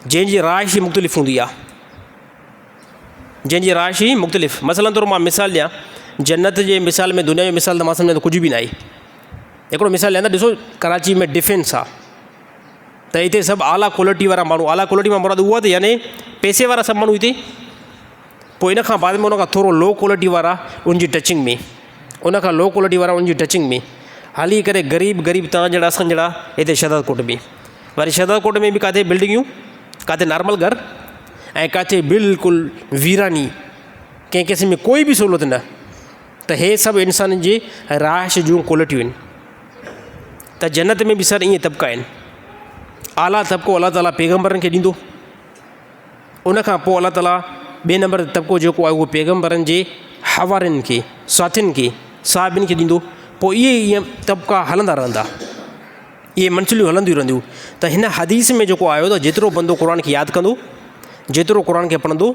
जंहिंजी राइश ई मुख़्तलिफ़ हूंदी आहे, मसलन तौरु मां मिसाल ॾियां, जन्नत जे मिसाल में दुनिया जो मिसाल त मां सम्झां त कुझु बि न आहे। हिकिड़ो मिसाल ॾियां त ॾिसो कराची में डिफेंस आहे त हिते सभु आला क्वालिटी वारा माण्हू, आला क्वालिटी मां मुराद उहा त यानी पैसे वारा सभु माण्हू हिते, पोइ इन खां बाद में उनखां थोरो लो क्वालिटी वारा उनजी टचिंग में, हाली करे ग़रीब तव्हां जहिड़ा असां जहिड़ा हिते शहदादकोट में, वरी शहदादकोट में बि किथे बिल्डिंगियूं, किथे नॉर्मल घर ऐं किथे बिल्कुलु वीरानी, कंहिं क़िस्म में कोई बि सहूलियत न। त हे सभु इंसान जे राइश जूं क्वालिटियूं आहिनि। त जन्नत में बि सर ईअं तबिका आहिनि। आला तबिको अल्लाह ताला पैगम्बरनि खे ॾींदो, उनखां पोइ अल्लाह ताला ॿिए नंबर तबिको जेको आहे उहो पैगम्बरनि जे हवारियुनि खे, साथियुनि खे, साहिबनि खे ॾींदो। पोइ ईअं तबिका हलंदा रहंदा, इहे मंजिलियूं हलंदियूं रहंदियूं। त हिन हदीस में जेको आयो त जेतिरो बंदो क़ुर खे यादि कंदो, जेतिरो क़ुर खे पढ़ंदो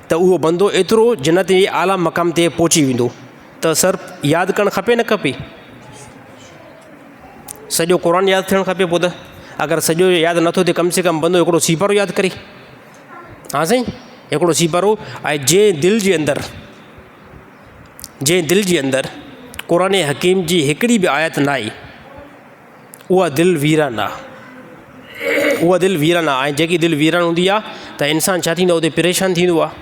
त उहो बंदो एतिरो जन्नत जे आला मक़ाम ते पहुची वेंदो। त सर यादि करणु खपे न खपे? सॼो क़ुर यादि थियणु खपे। पोइ त अगरि सॼो यादि नथो थिए, कम से कम बंदो हिकिड़ो सीपारो यादि करे। हा साईं, हिकिड़ो सीपारो। ऐं जंहिं दिलि जे अंदरि क़ुर हकीम जी हिकिड़ी बि आयत न आहे, उहा दिलि वीरान आहे। ऐं जेकी दिलि वीरान हूंदी आहे त इंसानु छा थींदो, उते परेशान थींदो आहे।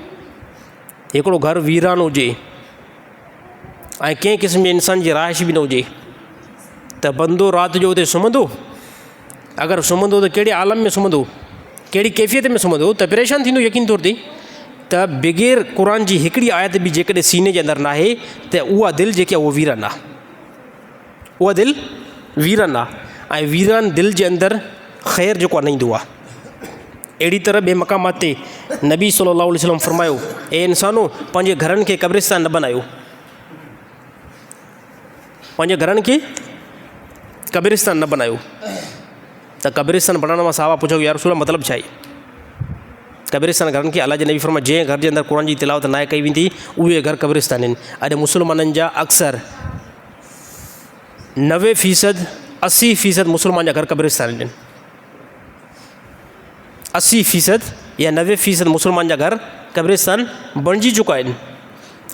हिकिड़ो घरु वीरान हुजे ऐं कंहिं क़िस्म जे इंसान जी राइश बि न हुजे त बंदो राति जो उते सुम्हंदो, अगरि सुम्हंदो त कहिड़े आलम में सुम्हंदो, कहिड़ी कैफ़ियत में सुम्हंदो, त परेशान थींदो यकीन तौर ते। त बग़ैर क़ुर जी हिकिड़ी आयत बि जेकॾहिं सीने जे अंदरि न आहे त उहा दिलि जेकी आहे उहा वीरान आहे, ऐं वीरान दिलि जे अंदरि ख़ैर जेको आहे न ईंदो आहे। अहिड़ी तरह ॿिए मक़ामात ते नबी सल्लल्लाहु अलैहि वसल्लम फरमायो, ए इंसानो पंहिंजे घरनि खे क़ब्रिस्तान न बनायो, त क़ब्रिस्तान बनाइण मां सावा पुछो यार रसूल मतिलबु छा आहे? क़ब्रिस्तान घरनि खे अल्लाह जे नबी फरमायो जंहिं घर जे अंदरि क़ुर जी तिलावत न कई वेंदी उहे घर क़ब्रिस्तान आहिनि। अॼु मुस्लमाननि जा अक्सर 90% 80% मुस्लमान जा घर क़ब्रिस्तान आहिनि। 80% या 90% मुस्लमान जा घर क़ब्रिस्तान बणिजी चुका आहिनि।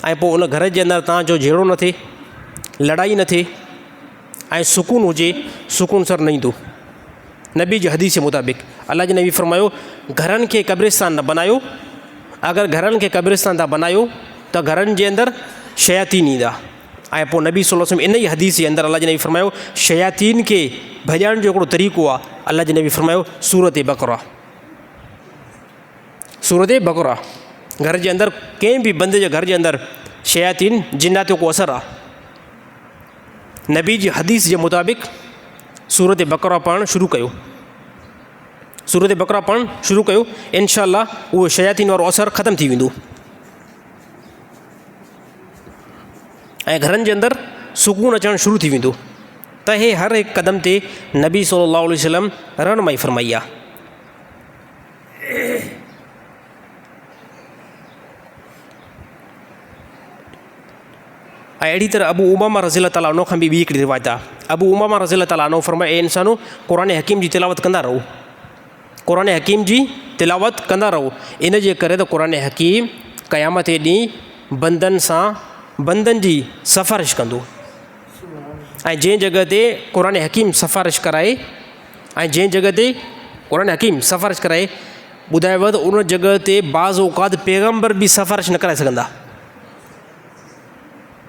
ऐं पोइ उन घर जे अंदरि तव्हांजो झेड़ो न थिए, लड़ाई न थिए ऐं सुकून हुजे, सुकून सर न ईंदो। नबी जी हदीस जे मुताबिक़ अल्लाह जे नबी फरमायो घरनि खे क़ब्रिस्तान न बनायो। अगरि घरनि खे क़ब्रिस्तान था बनायो त घरनि जे अंदरि शयातीन ईंदा। ऐं पोइ नबी सल्लल्लाहु अलैहि वसल्लम इन ई हदीस जे अंदरि अल्लाह जे नबी फरमायो शयातीन खे भॼाइण जो हिकिड़ो तरीक़ो आहे। अल्लाह जे नबी फरमायो सूरत बक़रा, घर जे अंदरि कंहिं बि बंदे जे घर जे अंदरि शयातीन जिन्नात जो को असरु आहे। नबी जी हदीस जे मुताबिक़ सूरत बकरा पढ़णु शुरू कयो। सूरत बकरा पढ़णु शुरू कयो, इंशाअल्लाह उहो शयातीन वारो असरु ख़तमु थी वेंदो ऐं घरनि जे अंदरि सुकून अचणु शुरू थी वेंदो। त हे हर हिकु क़दम ते नबी सल्लल्लाहु अलैहि वसल्लम रहनुमाई फरमाई आहे। ऐं अहिड़ी तरह अबू उमामा रज़ियल्लाहु ताला अन्हु खां बि ॿी हिकिड़ी रिवायत आहे। अबू उमामा रज़ियल्लाहु ताला अन्हु फरमाए, ए इंसानो क़ुरान हकीम जी तिलावत कंदा रहो, क़ुरान हकीम जी तिलावत कंदा रहो। इन जे करे त क़ुरान हकीम क़यामत ॾींहुं बंदनि जी सिफ़ारिश कंदो। ऐं जंहिं जॻह ते क़ुरान हकीम सिफ़ारिश कराए ॿुधायो वियो त उन जॻह ते बाज़ औक़ात पैगम्बर बि सिफ़ारिश न कराए सघंदा।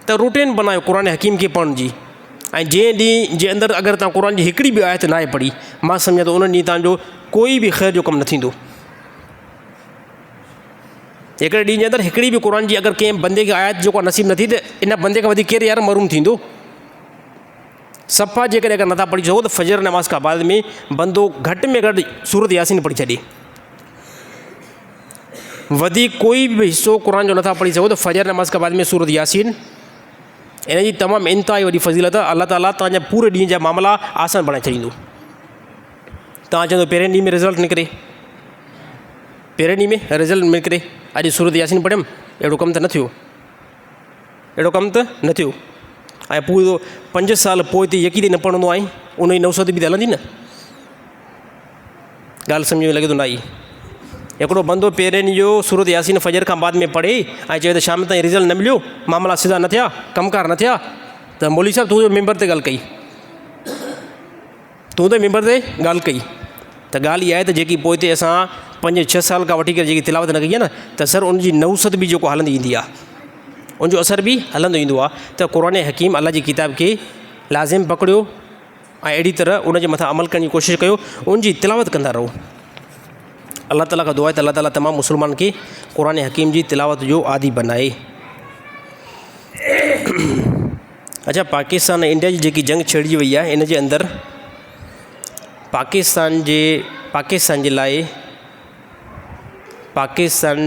त रूटीन बनायो क़ुरान हकीम खे पढ़ण जी। ऐं जंहिं ॾींहं जे अंदरि अगरि तव्हां क़ुरान जी हिकिड़ी बि आयत न आहे पढ़ी, मां सम्झां थो उन ॾींहुं तव्हांजो कोई बि ख़ैर जो कमु न थींदो। हिकिड़े ॾींहं जे अंदरि हिकिड़ी बि क़ुरान जी अगरि कंहिं बंदे खे आयत जेको नसीब न थी, त इन बंदे खां वधीक केरु यार महरूम थींदो। सफ़ा जेकॾहिं अगरि नथा पढ़ी सघो त फजर नमाज़ खां बाद में बंदो घटि में घटि सूरत यासीन पढ़ी छॾे। वधीक कोई बि हिसो क़ुरान जो नथा पढ़ी सघो त फजर नमाज़ खां बाद में सूरत यासीन, इन जी तमामु इंतिहाई वॾी फज़ीलत आहे। अल्लाह ताला तव्हांजा पूरे ॾींहं जा मामला आसान बणाए छॾींदो। तव्हां चवंदो पहिरें ॾींहं में रिज़ल्ट निकिरे, पहिरें ॾींहं में रिज़ल्ट निकिरे, अॼु सूरत यासीन पढ़ियमि, अहिड़ो कमु त न थियो, ऐं पूरो 5 साल पोइ ते यकीन न पढ़ंदो आहीं, उन जी 900 बि त हलंदी न। ॻाल्हि सम्झ में लॻे थो न आई। हिकिड़ो बंदो पहिरें ॾींहं जो सूरत यासीन फजर खां बाद में पढ़े ऐं चए त शाम ताईं रिज़ल्ट न मिलियो, मामला सिधा न थिया, कमकार न थिया, त मौलवी साहिबु तूं मेंबर ते ॻाल्हि कई, त ॻाल्हि इहा आहे त जेकी पोइ ते असां 5-6 साल खां वठी करे जेकी तिलावत न कई आहे न, त सर उनजी 900 बि जेको हलंदी ईंदी आहे, उनजो असर बि हलंदो ईंदो आहे। त क़ुरान हकीम अल्लाह जी किताब खे लाज़िम पकड़ियो ऐं अहिड़ी तरह उनजे मथां अमल करण जी कोशिशि कयो, उनजी तिलावत कंदा रहो। अल्लाह ताला खां दुआ आहे त अल्लाह ताला तमामु मुस्लमान खे क़ुरान हकीम जी तिलावत जो आदी बनाए। अच्छा, पाकिस्तान ऐं इंडिया जी जेकी जंग छेड़जी वई आहे, इन जे अंदरि पाकिस्तान जे लाइ पाकिस्तान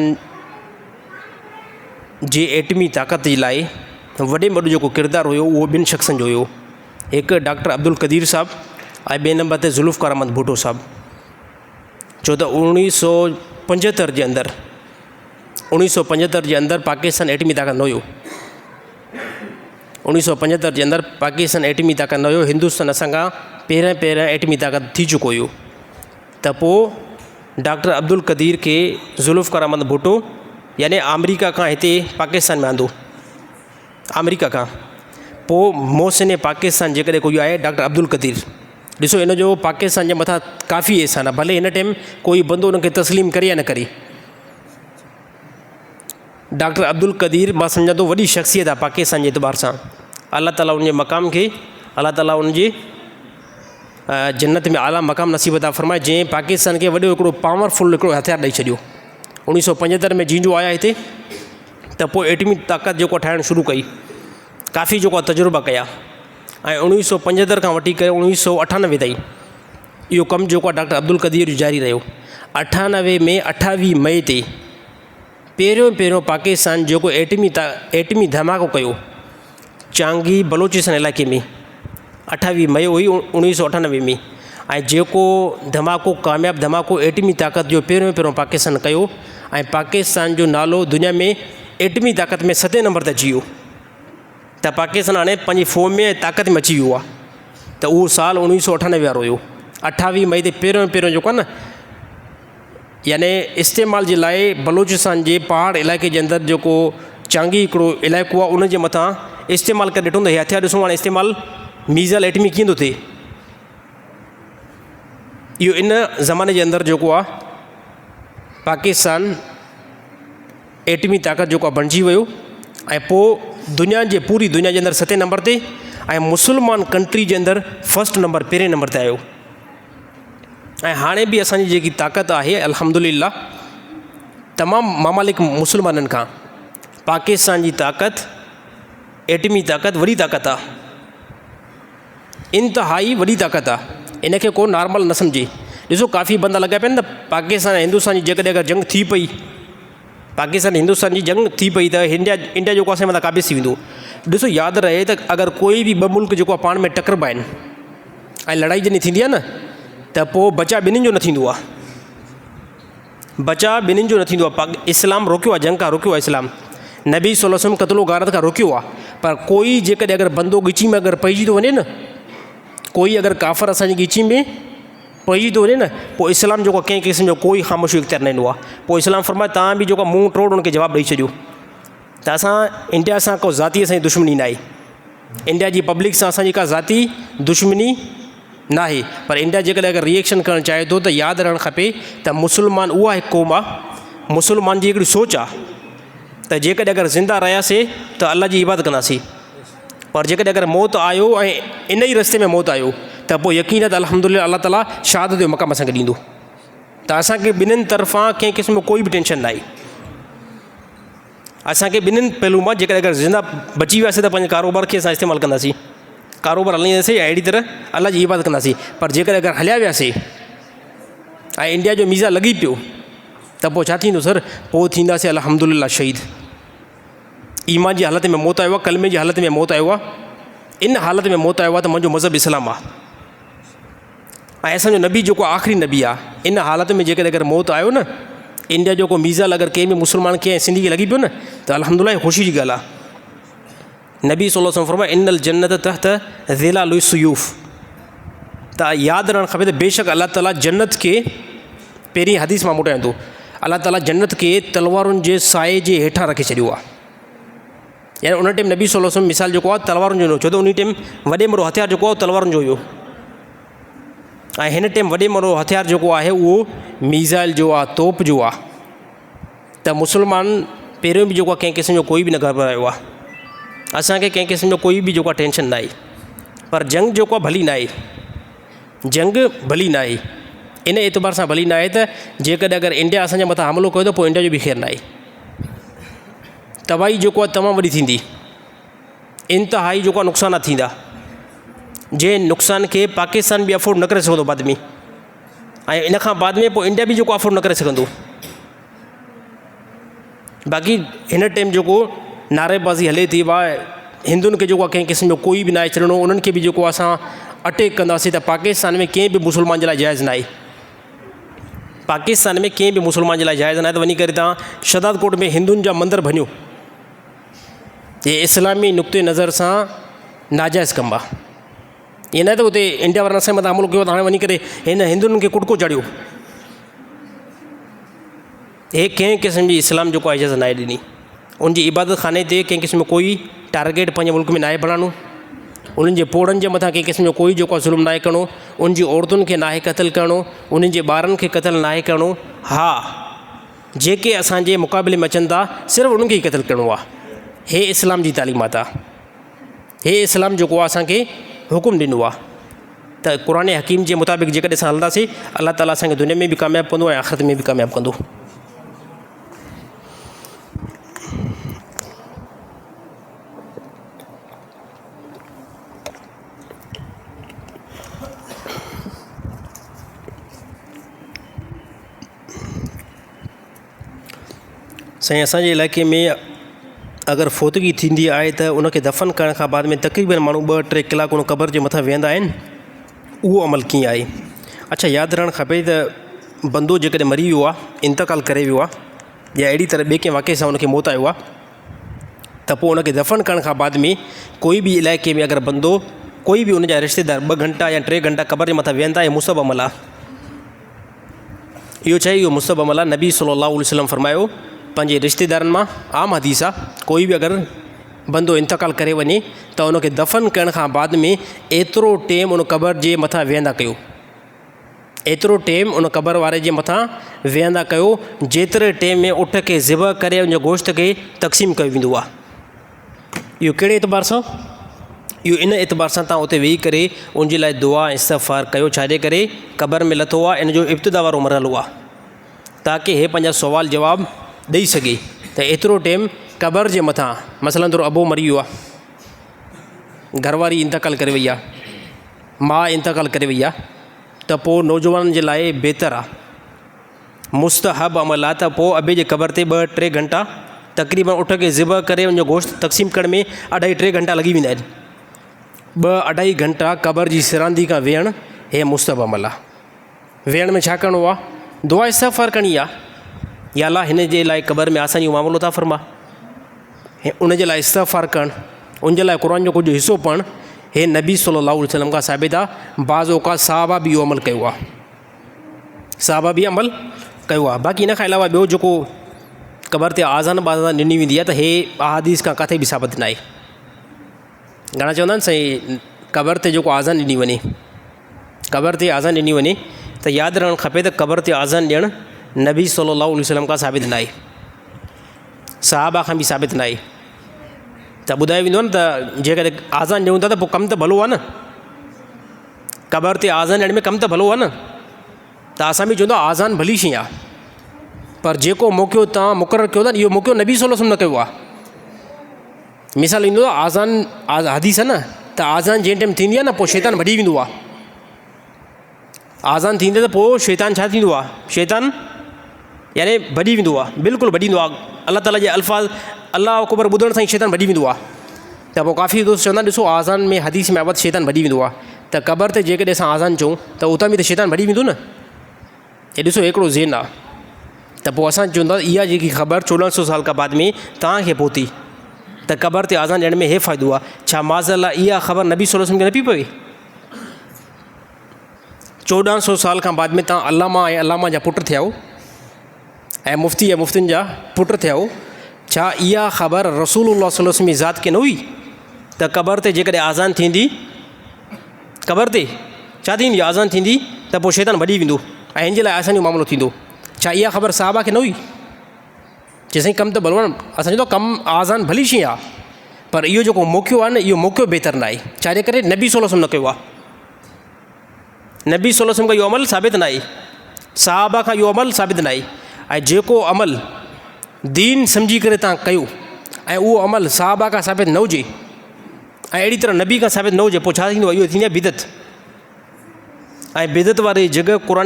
जे एटमी ताक़त जे लाइ वॾे में वॾो जेको किरदारु हुयो उहो 2 शख़्सनि जो हुयो। हिकु डॉक्टर अब्दुल कदीर साहिबु ऐं ॿिए नंबर ते ज़ुल्फ़िकार अहमद भुट्टो साहिबु। छो त 1975 जे अंदरि पाकिस्तान एटमी ताक़त न हुयो। 1975 जे अंदरि पाकिस्तान एटमी ताक़त न हुयो। हिंदुस्तान असां खां पहिरियां एटमी ताक़त थी चुको हुयो। त पोइ डॉक्टर अब्दुल कदीर खे ज़ुल्फ़िकार अहमद भुट्टो यानी अमेरिका खां हिते पाकिस्तान में आंदो। अमेरिका खां पोइ मोहसिन पाकिस्तान जेकॾहिं कोई आहे डॉक्टर अब्दुल कदीर। ॾिसो इन जो पाकिस्तान जे मथां काफ़ी एहसान आहे, भले हिन टाइम कोई बंदो उनखे तस्लीम करे या न करे। डॉक्टर अब्दुल कदीर मां सम्झां थो वॾी शख़्सियत आहे पाकिस्तान जे एतबार सां। अल्लाह ताला उनजे मक़ाम खे, अल्लाह ताला उनजे जन्नत में आला मक़ाम नसीब अता फ़रमाए, जंहिं पाकिस्तान खे वॾो हिकिड़ो पावरफुल हिकिड़ो हथियार ॾेई छॾियो। 1975 में जींजो आया हिते, त पोइ एटमी ताक़त जेको ठाहिणु शुरू कई, काफ़ी जेको तजुर्बा कया, ऐं 1975 खां वठी करे 1998 ताईं इहो कमु जेको आहे डॉक्टर अब्दुल कदीर जो जारी रहियो। 98 में 28 मई ते पहिरियों पाकिस्तान जेको एटमी धमाको कयो चांगी बलोचिस्तान इलाइक़े में, 28 मई हुई 1998 में, ऐं जेको धमाको कामयाबु धमाको एटमी ताक़त जो पहिरियों पाकिस्तान कयो, ऐं पाकिस्तान जो नालो दुनिया में एटमी ताक़त में 7 नंबर ते अची वियो। त पाकिस्तान हाणे पंहिंजी फ़ौज में ताक़त में अची वियो आहे। त उहो साल 1998 वारो हुयो। 28 मई ते पहिरियों जेको आहे न, यानी इस्तेमाल जे लाइ बलोचिस्तान जे पहाड़ इलाइक़े जे अंदरि जेको चांगी हिकिड़ो इलाइक़ो आहे, उन जे मथां इस्तेमालु करे ॾिठो त हीअ हथियार ॾिसूं हाणे इस्तेमालु मीज़ाइल एटमी कीअं थो थिए। इहो इन ज़माने जे अंदरि जेको आहे पाकिस्तान एटमी ताक़त जेको आहे बणिजी वियो, ऐं पोइ पूरी दुनिया जे अंदरि 7 नंबर ते, ऐं मुस्लमान कंट्री जे अंदरि 1 नंबर पहिरें नंबर ते आयो। ऐं हाणे बि असांजी जेकी ताक़त आहे अल्हम्दुलिल्लाह तमामु ममालिक मुस्लमाननि खां पाकिस्तान जी ताक़त एटमी ताक़त वॾी ताक़त आहे। इंतिहाई वॾी ताक़त आहे, इन खे को नॉर्मल न सम्झे। ॾिसो काफ़ी बंदा लॻा पिया आहिनि न पाकिस्तान ऐं हिंदुस्तान जी जेकॾहिं अगरि जंग थी पई, पाकिस्तान हिंदुस्तान जी जंग थी पई त इंडिया जेको असांजे मथां क़ाबिज़ थी वेंदो। ॾिसो यादि रहे त अगरि कोई बि ॿ मुल्क जेको आहे पाण में टकरबा आहिनि ऐं लड़ाई जॾहिं थींदी आहे न त पोइ बचा ॿिन्हिनि जो न थींदो आहे, बचा ॿिन्हिनि जो न थींदो आहे। इस्लाम रोकियो आहे, जंग खां रोकियो आहे इस्लाम, नबी सल्लल्लाहु अलैहि वसल्लम क़त्लो गारत खां रोकियो आहे। पर कोई जेकॾहिं अगरि बंदो ॻिची में अगरि पइजी थो वञे न, कोई अगरि काफ़र असांजी ॻिची में पइजी थो वञे न, पोइ इस्लाम जेको कंहिं क़िस्म जो कोई ख़ामोशी इख़्तियार न ॾींदो आहे। पोइ इस्लाम फरमाए तव्हां बि जेको मुंहुं टोड़ हुनखे जवाबु ॾेई छॾियो। त असां इंडिया सां को ज़ाती असांजी दुश्मनी न आहे, इंडिया जी पब्लिक सां असांजी का ज़ाती दुश्मनी न आहे। पर इंडिया जेकॾहिं अगरि रिएक्शन करणु चाहे थो त यादि रहणु खपे त मुस्लमान उहा हिकु क़ौम आहे, मुस्लमान जी हिकिड़ी सोच आहे त जेकॾहिं अगरि ज़िंदा रहियासीं त अल्लाह जी इबादत कंदासीं, पर जेकॾहिं अगरि मौत आयो ऐं इन ई रस्ते में मौत आयो त पोइ यकीन आहे त अल्हम्दुलिल्लाह अल्लाह ताला शहादत जो मक़ाम असांखे ॾींदो। त असांखे ॿिन्हिनि तरफ़ां कंहिं क़िस्म जो कोई बि टेंशन न आहे। असांखे ॿिन्हिनि पहलू मां जेकॾहिं अगरि ज़िंदा बची वियासीं त पंहिंजे कारोबार खे असां इस्तेमालु कंदासीं, कारोबार हलाईंदासीं ऐं अहिड़ी तरह अल्लाह जी इबादत कंदासीं। पर जेकॾहिं अगरि हलिया वियासीं ऐं इंडिया जो मीज़ा लॻी पियो त पोइ छा थींदो सर? पोइ थींदासीं अल्हम्दुलिल्लाह शहीद। ईमान जी हालत में मौत आयो आहे, कलमे जी हालत में मौत आयो आहे, इन हालत में मौत आयो आहे त मुंहिंजो मज़हब इस्लाम आहे ऐं असांजो नबी जेको आख़िरी नबी आहे। इन हालत में जेकॾहिं अगरि मौत आयो न, इंडिया जो को मीज़ाल अगरि कंहिं बि मुस्लमान कंहिं सिंधी खे लॻी पियो न त अल्हम्दुलिल्लाह ख़ुशी जी ॻाल्हि आहे। नबी सल्लल्लाहु अलैहि वसल्लम फरमाए इन्नल जन्नत तहत ज़िलालुस सुयूफ़। त यादि रहणु खपे त बेशक अल्लाह ताला जन्नत खे पहिरीं हदीस मां मोटायां थो, अल्लाह ताला जन्नत खे तलवारुनि जे साए जे हेठां रखे छॾियो आहे। यानी उन टाइम नबी सल्लल्लाहु अलैहि वसल्लम मिसाल जेको आहे तलवारुनि जो न, छो त उन टाइम वॾे में वॾो हथियार जेको आहे तलवारुनि जो हुयो ऐं हिन टाइम वॾे में वॾो हथियार जेको आहे उहो मीज़ाइल जो आहे, तोप जो आहे। त मुस्लमान पहिरियों बि जेको आहे कंहिं क़िस्म जो कोई बि न घबरायो आहे, असांखे कंहिं क़िस्म जो कोई बि जेको आहे टेंशन न आहे। पर जंग जेको आहे भली न आहे, जंग भली न आहे। इन एतबार सां भली न आहे त जेकॾहिं अगरि इंडिया असांजे मथां हमिलो कयो त पोइ इंडिया जो बि ख़ैरु न आहे। तबाही जेको आहे तमामु वॾी थींदी, इंतिहाई जेको आहे नुक़सानात थींदा, जंहिं नुक़सान खे पाकिस्तान बि अफोर्ड न करे सघंदो बाद में, ऐं इन खां बाद में पोइ इंडिया बि जेको अफोर्ड न करे सघंदो। बाक़ी हिन टाइम जेको नारेबाज़ी हले थी वाह हिंदुनि खे जेको आहे कंहिं क़िस्म जो कोई बि न आहे छॾिणो, उन्हनि खे बि जेको असां अटैक कंदासीं त पाकिस्तान में कंहिं बि मुस्लमान जे लाइ जाइज़ न आहे। पाकिस्तान में कंहिं बि मुस्लमान जे लाइ जाइज़ न आहे त वञी करे तव्हां शहदादकोट में हिंदुनि जा मंदर भञो, ये इस्लामी नुक़्ते नज़र सां नाजाइज़ कमु आहे। ईअं न आहे त उते इंडिया वारनि असांजे मथां हमिलो कयो त हाणे वञी करे हिन हिंदुनि खे कुटको चाढ़ियो, हे कंहिं क़िस्म जी इस्लाम जेको आहे इजाज़त न आहे ॾिनी। उनजी इबादत खाने ते कंहिं क़िस्म जो कोई टारगेट पंहिंजे मुल्क में न आहे बणाइणो, उन्हनि जे पोड़नि जे मथां कंहिं क़िस्म जो कोई जेको आहे ज़ुल्म न आहे करिणो, उनजी औरतुनि खे न आहे क़तलु करिणो, उन्हनि जे ॿारनि खे क़तलु न आहे करिणो। हा, जेके असांजे मुक़ाबले में अचनि था सिर्फ़ु उन्हनि खे ई क़तलु करिणो आहे। हे इस्लाम जी तालीमात आहे, हे इस्लाम जेको आहे असांखे हुकुम ॾिनो आहे त क़ुरान हकीम जे मुताबिक़ जेकॾहिं असां हलंदासीं अल्लाह ताला असांखे दुनिया में बि कामयाबु कंदो ऐं आख़िरत में बि कामयाबु कंदो। साईं असांजे इलाइक़े में अगरि फोतगी थींदी आहे त उनखे दफ़न करण खां बाद में तक़रीबन माण्हू 2-3 कलाक उन क़बर जे मथां वेहंदा आहिनि। उहो अमल कीअं आहे? अच्छा, यादि रहणु खपे त बंदो जेकॾहिं मरी वियो आहे, इंतकाल करे वियो आहे या अहिड़ी तरह ॿिए कंहिं वाक़े सां उनखे मौत आयो आहे त पोइ उनखे दफ़न करण खां बाद में कोई बि इलाइक़े में अगरि बंदो कोई बि उनजा रिश्तेदार 2 घंटा या 3 घंटा क़बर जे मथां वेहंदा, इहो मुस्तहब अमल आहे। इहो छा आहे? इहो मुस्तहब अमल आहे। नबी सल्लल्लाहु अलैहि वसल्लम फरमायो पंहिंजे रिश्तेदारनि मां आम हदीस आहे, कोई बि अगरि बंदो इंतकाल करे वञे त उनखे दफ़न करण खां बाद में एतिरो टाइम उन क़बर जे मथां वेहंदा कयो, एतिरो टाइम उन क़बर वारे जे मथां वेहंदा कयो जेतिरे टाइम में उठ खे ज़िबह करे उन गोश्त खे तक़सीम कयो वेंदो आहे। इहो कहिड़े एतबार सां? इहो इन एतबार सां तव्हां उते वेही करे उनजे लाइ दुआ इस्तग़फ़ार कयो, छाजे करे क़बर में लथो आहे, इन जो इब्तिदा वारो मरहलो आहे, ताकी हे पंहिंजा सुवाल जवाब ॾेई सघे त एतिरो टाइम क़बर जे मथां मसलन तौरु अबो मरी वियो आहे, घरवारी इंतकाल करे वई आहे, मां इंतकाल करे वई आहे त पोइ नौजवाननि जे लाइ बहितर आहे, मुस्तहब अमल आहे त पोइ अबे जे क़बर ते 2-3 घंटा तक़रीबन उठ के ज़िबह करे उनजो गोश्त तक़सीम करण में 2.5-3 घंटा लॻी वेंदा आहिनि। 2-2.5 घंटा क़बर जी सिरांदी खां वेहणु हे मुस्तहब अमल आहे। वेहण में छा करिणो आहे? दुआ इस्तग़फ़ार करणी आहे, या अल्लाह हिन जे लाइ क़बर में आसानी मामिलो था फरमा, उन जे लाइ इस्तग़फ़ार करणु, उन जे लाइ क़ुर जो कुझु हिसो पढ़णु, हे नबी सल्लल्लाहु अलैहि वसल्लम खां साबित आहे। बाज़ औक़ात सहाबा बि इहो अमल कयो आहे, सहाबा बि अमल कयो आहे। बाक़ी इन खां अलावा ॿियो जेको क़बर ते आज़ान बाज़ान ॾिनी वेंदी आहे त हे अहादीस खां किथे बि साबित न आहे। घणा चवंदा आहिनि साईं क़बर ते जेको आज़ान ॾिनी वञे, क़बर ते आज़ान ॾिनी वञे त यादि रहणु खपे त क़बर ते आज़ान ॾियणु नबी सल्लल्लाहु अलैहि वसल्लम खां साबित न आहे, सहाबा खां बि साबित न आहे। त ॿुधायो वेंदो न त जेकॾहिं आज़ान ॾियूं था त पोइ कमु त भलो आहे न, क़बर ते आज़ान ॾियण में कमु त भलो आहे न। त असां बि चवंदा आज़ान भली शइ आहे, पर जेको मौक़ो तव्हां मुक़ररु कयो था इहो मौक़ो नबी सल्लल्लाहु अलैहि वसल्लम न कयो आहे। मिसाल ईंदो आहे आज़ान हदीस आहे न, त आज़ान जंहिं टाइम थींदी आहे न पोइ शैतान भॼी वेंदो आहे। आज़ान थींदे त पोइ शैतान छा थींदो आहे? शैतान यानी भॼी वेंदो आहे, बिल्कुलु भॼी वेंदो आहे। अलाह ताला जे अल्फाज़ अल्लाह अकबर ॿुधण सां ई शैतान भॼी वेंदो आहे। त पोइ काफ़ी दोस्त चवंदा ॾिसो आज़ान में हदीस में अवध शैतान भॼी वेंदो आहे, त क़बर ते जेकॾहिं असां आज़ान चऊं त उतां बि त शैतान भॼी वेंदो न। हे ॾिसो हिकिड़ो ज़ेन आहे। त पोइ असां चवंदा इहा जेकी ख़बर 1400 साल खां बाद में तव्हांखे पहुती त क़बर ते आज़ान ॾियण में हे फ़ाइदो आहे, छा माज़अल्लाह इहा ख़बर नबी सल्लल्लाहु अलैहि वसल्लम खे न पई पवे? 1400 साल खां बाद में तव्हां अलामा ऐं अलामा जा पुट थिया ऐं मुफ़्ती ऐं मुफ़्तियुनि जा पुट थिया, छा इहा ख़बर रसूलुल्लाह सल्लल्लाहु अलैहि वसल्लम जी ज़ात खे न हुई त क़बर ते जेकॾहिं आज़ान थींदी, क़बर ते छा थींदी? आज़ान थींदी त पोइ शैतान भॼी वेंदो ऐं हिन जे लाइ आसानी मामिलो थींदो। छा इहा ख़बर सहाबा खे न हुई? चए साईं कमु त भलो न, असां चवंदो कमु आज़ान भली शइ आहे, पर इहो जेको मौक़ो आहे न इहो मौक़ो बहितर न आहे। छाजे करे? नबी सल्लल्लाहु अलैहि वसल्लम न कयो आहे, नबी सल्लल्लाहु अलैहि वसल्लम खां इहो अमल साबित न आहे, सहाबा खां इहो अमल साबित न आहे। ऐं जेको अमल दीन सम्झी करे तव्हां कयो ऐं उहो अमल सहाबा खां साबित न हुजे ऐं अहिड़ी तरह नबी खां साबित न हुजे, पोइ छा थींदो आहे? इहो थींदी आहे बिदत। ऐं बिदत वारी जॻह क़ुर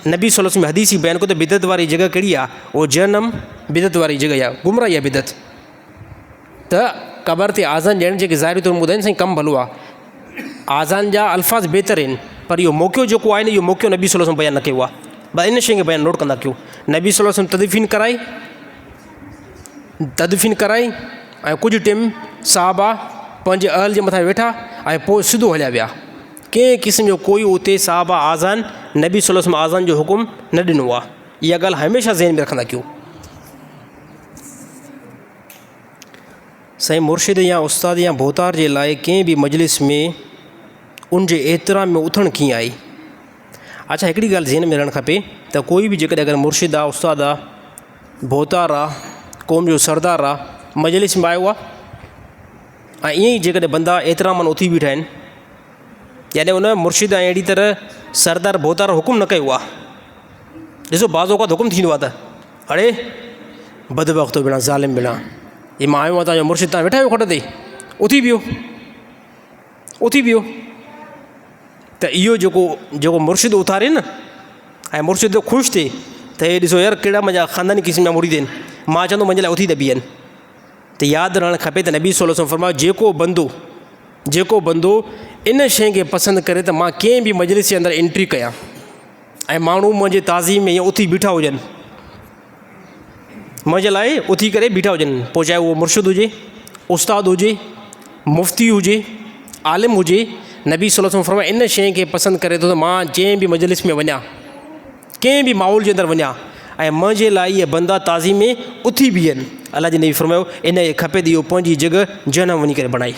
नबी सल्लल्लाहु अलैहि वसल्लम हदीस ई बयानु कयो त बिदत वारी जॻह कहिड़ी आहे? उहो जहन्नम बिदत वारी जॻह आहे, गुमराही आहे बिदत। त क़बर ते आज़ान ॾियण जेके ज़ाहिरी तौरु ॿुधाइनि साईं कमु भलो आहे, आज़ान जा अल्फाज़ बहितर आहिनि, पर इहो मौक़ो जेको आहे न इहो मौक़ो नबी सल्लल्लाहु अलैहि वसल्लम बयानु न कयो आहे। बसि इन शइ खे बयानु नोट कंदा कयो, नबी सल्लल्लाहु अलैहि वसल्लम तदफ़ीन कराई ऐं कुझु टाइम सहाबा पंहिंजे अहल जे मथां वेठा ऐं पोइ सिधो हलिया विया। कंहिं क़िस्म जो कोई उते सहाबा आज़ान नबी सल्लल्लाहु अलैहि वसल्लम आज़ान जो हुकुम न ॾिनो आहे। इहा ॻाल्हि हमेशह ज़हन में रखंदा कयो। साईं मुर्शिद या उस्ताद या बोतार जे लाइ कंहिं बि मजलिस में उनजे एतिराम में उथणु कीअं आहे? अच्छा, हिकिड़ी ॻाल्हि ज़हन में रहणु खपे त कोई बि जेकॾहिं अगरि मुर्शिद आहे, उस्ताद आहे, बोतार आहे, क़ौम जो सरदार आहे, मजलिस में आयो आहे ऐं ईअं ई जेकॾहिं बंदा एतिरामनि उथी बीठा आहिनि, यानी उन मुर्शिद ऐं अहिड़ी तरह सरदार बोतार हुकुम न कयो आहे। ॾिसो बाज़ औक़ात हुकुम थींदो आहे त अड़े बदबख़्तो बिना ज़ालिम बिना हे मां आयो आहियां तव्हांजो मुर्शिद, तव्हां वेठा आहियो खट ते, उथी बीहो, उथी बीहो। त इहो जेको मुर्शिद उथारे न ऐं मुर्शिद ख़ुशि थिए त हे ॾिसो यार कहिड़ा मुंहिंजा ख़ानदानी क़िस्म जा मुरीद आहिनि, मां चवंदो मुंहिंजे लाइ उथी त बीहनि। त यादि रहणु खपे त नबी सल्लल्लाहु अलैहि वसल्लम फरमायो जेको बंदो इन शइ खे पसंदि करे त मां कंहिं बि मजलिस जे अंदरि एंट्री कयां ऐं माण्हू मुंहिंजे ताज़ीम में ईअं उथी बीठा हुजनि, मुंहिंजे लाइ उथी करे बीठा हुजनि, पोइ चाहे उहो मुर्शिद हुजे, उस्ताद हुजे, मुफ़्ती हुजे, आलिम हुजे, नबी सल्लल्लाहु अलैहि वसल्लम फरमायो इन शइ खे पसंदि करे थो त मां जंहिं बि मजलिस में वञा, कंहिं बि माहौल जे अंदरि वञा ऐं मुंहिंजे लाइ इहे बंदा ताज़ीम में उथी बीहनि। अलाह जे नबी फरमायो इन खे खपे त इहो पंहिंजी जॻह जहन्नम वञी करे बणाई।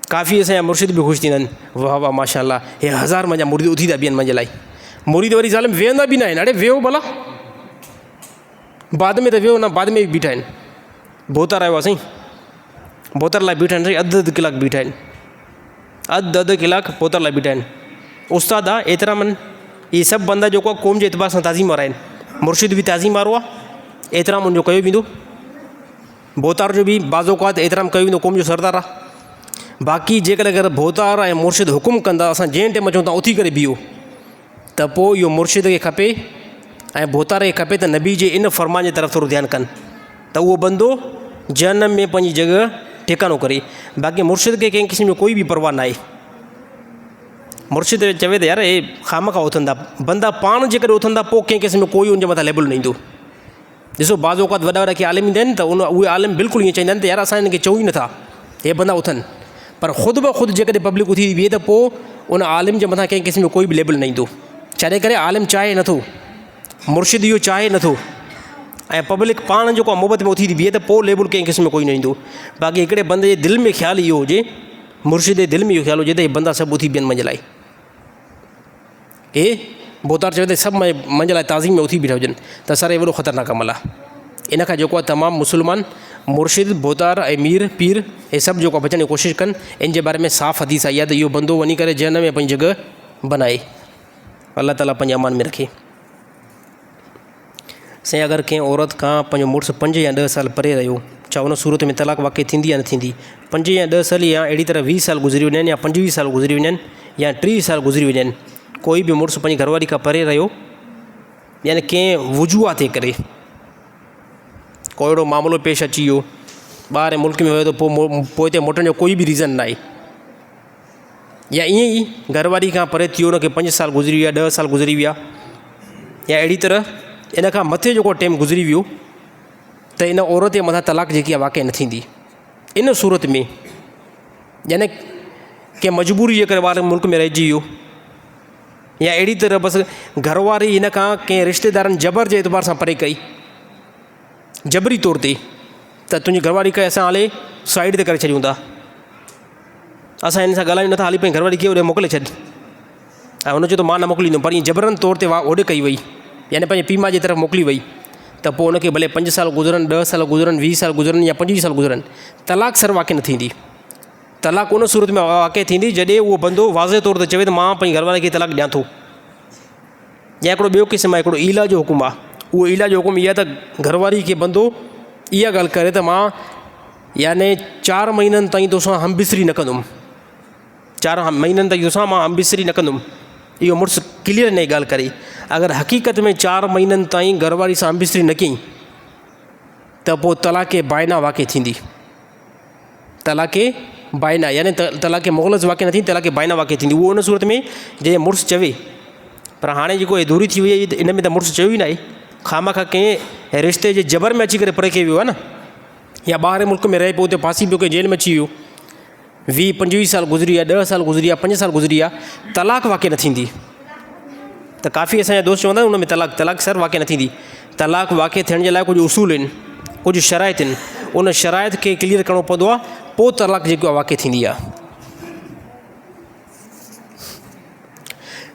काफ़ी असांजा मुर्शिद बि ख़ुशि थींदा आहिनि, वाह वाह माशाअल्लाह, हे 1000 मुंहिंजा मुरीद उथी था बीहनि मुंहिंजे लाइ। मुरीद वरी ज़ालिम वेहंदा बि न आहिनि, अड़े वेहो भला, बाद में त वेहो न, बाद में बि बीठा आहिनि। बोतार आयो आहे साईं, बोतार लाइ बीठा आहिनि, अधु कलाक बीठा आहिनि, अधु कलाक बोतार लाइ बीठा आहिनि। उस्ताद आहे, एतिरामनि, इहे सभु बंदा जेको आहे क़ौम जे एतबार सां ताज़ीम वारा आहिनि। मुर्शिद बि ताज़ीम वारो आहे, एतिराम उनजो कयो वेंदो, बोतार जो बि बाज़ औक़ात एतिराम कयो वेंदो, क़ौम जो सरदार आहे। बाक़ी जेकॾहिं अगरि भोतार ऐं मुर्शिद हुकुम कंदा असां जंहिं टाइम चऊं था उथी करे बीहो त पोइ इहो मुर्शिद खे खपे ऐं भोतार खे खपे त नबी जे इन फ़रमान जे तरफ़ थोरो ध्यानु कनि त उहो बंदो जहन्नम में पंहिंजी जॻह ठिकानो करे। बाक़ी मुर्शिद खे कंहिं क़िस्म जो कोई बि परवाह न आहे। मुर्शिद चवे त यार हे खामखा उथंदा, बंदा पाण जेकॾहिं उथंदा पोइ कंहिं क़िस्म जो कोई उनजे मथां लेबल न ईंदो। ॾिसो बाज़ औक़ात वॾा वॾा के आलिम ईंदा आहिनि त उहे आलिम बिल्कुलु ईअं चवंदा आहिनि त यार असां हिन खे चऊं ई नथा हे बंदा उथनि, पर ख़ुदि ब ख़ुदि जेकॾहिं पब्लिक उथी बीहे त पोइ उन आलिम जे मथां कंहिं क़िस्म जो कोई बि लेबल न ईंदो। छाजे करे आलिम चाहे नथो, मुर्शिद इहो चाहे नथो, ऐं पब्लिक पाण जेको आहे मोहबत में उथी थी बीहे त पोइ लेबल कंहिं क़िस्म में कोई न ईंदो। बाक़ी हिकिड़े बंदे जे दिलि में ख़्यालु इहो हुजे, मुर्शिद जे दिलि में इहो ख़्यालु हुजे त हे बंदा सभु उथी बीहनि मुंहिंजे लाइ, हे भोतार चवे त सभु मुंहिंजे लाइ ताज़ीम में उथी बीठा हुजनि त सर हे वॾो ख़तरनाक अमल आहे। इन खां जेको आहे तमामु मुस्लमान मुर्शिद भोतार ऐं मीर पीर हे सभु जेको आहे बचण जी कोशिशि कनि। इन जे बारे में साफ़ हदीस आई आहे त इहो बंदो वञी करे जहन्नम में पंहिंजी जॻह बनाए। अल्लाह ताला पंहिंजे अमान में रखे। साईं अगरि कंहिं औरत खां पंहिंजो मुड़ुसु 5 या 10 साल परे रहियो, छा उन सूरत में तलाक वाक़ई थींदी या न थींदी? 5 या 10 साल या अहिड़ी तरह 20 साल गुज़री वञनि या 25 साल गुज़री वञनि या 30 साल गुज़री वञनि, कोई बि मुड़ुसु पंहिंजी घरवारी खां परे रहियो यानी कंहिं वजूआ ते करे कोई अहिड़ो मामिलो पेश अची वियो, ॿाहिरि मुल्क में वियो त पोइ हिते मोटण जो कोई बि रीज़न न आहे, या ईअं ई घरवारी खां परे थियो उनखे 5 साल गुज़री विया 10 साल गुज़री विया या अहिड़ी तरह इन खां मथे जेको टाइम गुज़री वियो त इन औरत जे मथां तलाक जेकी आहे वाक़ई न थींदी। इन सूरत में यानी कंहिं मजबूरी जे करे ॿार मुल्क में रहिजी वियो या अहिड़ी तरह बसि घरवारी इन खां कंहिं रिश्तेदारनि जबर जे एतबार सां परे कई जबरी तौर ते त तुंहिंजी घरवारी खे असां हाले साइड ते करे छॾियूं था, असां हिन सां ॻाल्हायूं नथा, हाली पंहिंजी घरवारी खे होॾे मोकिले छॾ, ऐं हुन चयो त मां न मोकिलींदुमि, पर ईअं जबरन तौर ते होॾे कई वई यानी पंहिंजे पीउ माउ जी तरफ़ मोकिली वई त पोइ उनखे भले 5 साल गुज़रनि 10 साल गुज़रनि 20 साल गुज़रनि या 25 साल गुज़रनि, तलाक सर वाक़ई न थींदी। तलाक उन सूरत में वाक़ई थींदी जॾहिं उहो बंदो वाज़े तौर ते चवे त मां पंहिंजी घरवारी खे तलाक ॾियां थो। या हिकिड़ो ॿियो क़िस्म आहे, हिकिड़ो ईला जो हुकुम आहे, उहो ईला जो हुकुम इहा त घरवारी खे बंदो इहा ॻाल्हि करे त मां यानी 4 महीननि ताईं तोसां हमबिस्तरी न कंदुमि, 4 महीननि ताईं तोसां मां हमबिस्तरी न कंदुमि, इहो मुड़ुसु क्लियर इन ॻाल्हि करे। अगरि हक़ीक़त में 4 महीननि ताईं घरवारी सां हमबिस्तरी न कयईं त पोइ तलाक बाइना वाक़ई थींदी। तलाक बाइना यानी तलाक मुग़लज़ वाक़ई न थींदी, तलाक बाइना वाक़ई थींदी। उहो उन सूरत में जंहिं मुड़ुसु चवे, पर हाणे जेको अधूरी थी वई आहे इन में त मुड़ुसु चयो ई न आहे, खामखा कंहिं रिश्ते जे जबर में अची करे परे कयो वियो आहे न, या ॿाहिरि मुल्क में रहे पियो उते फांसी पियो कंहिं जेल में अची वियो, 20-25 साल गुज़री विया 10 साल गुज़री विया 5 साल गुज़री विया, तलाक वाक़ई न थींदी। त काफ़ी असांजा दोस्त चवंदा आहिनि उन में तलाक सर वाक़ई न थींदी। तलाक वाक़ई थियण जे लाइ कुझु उसूल आहिनि, कुझु शराइत आहिनि, उन शराइत खे क्लियर करिणो पवंदो आहे, पोइ तलाक जेको आहे वाक़ई थींदी आहे।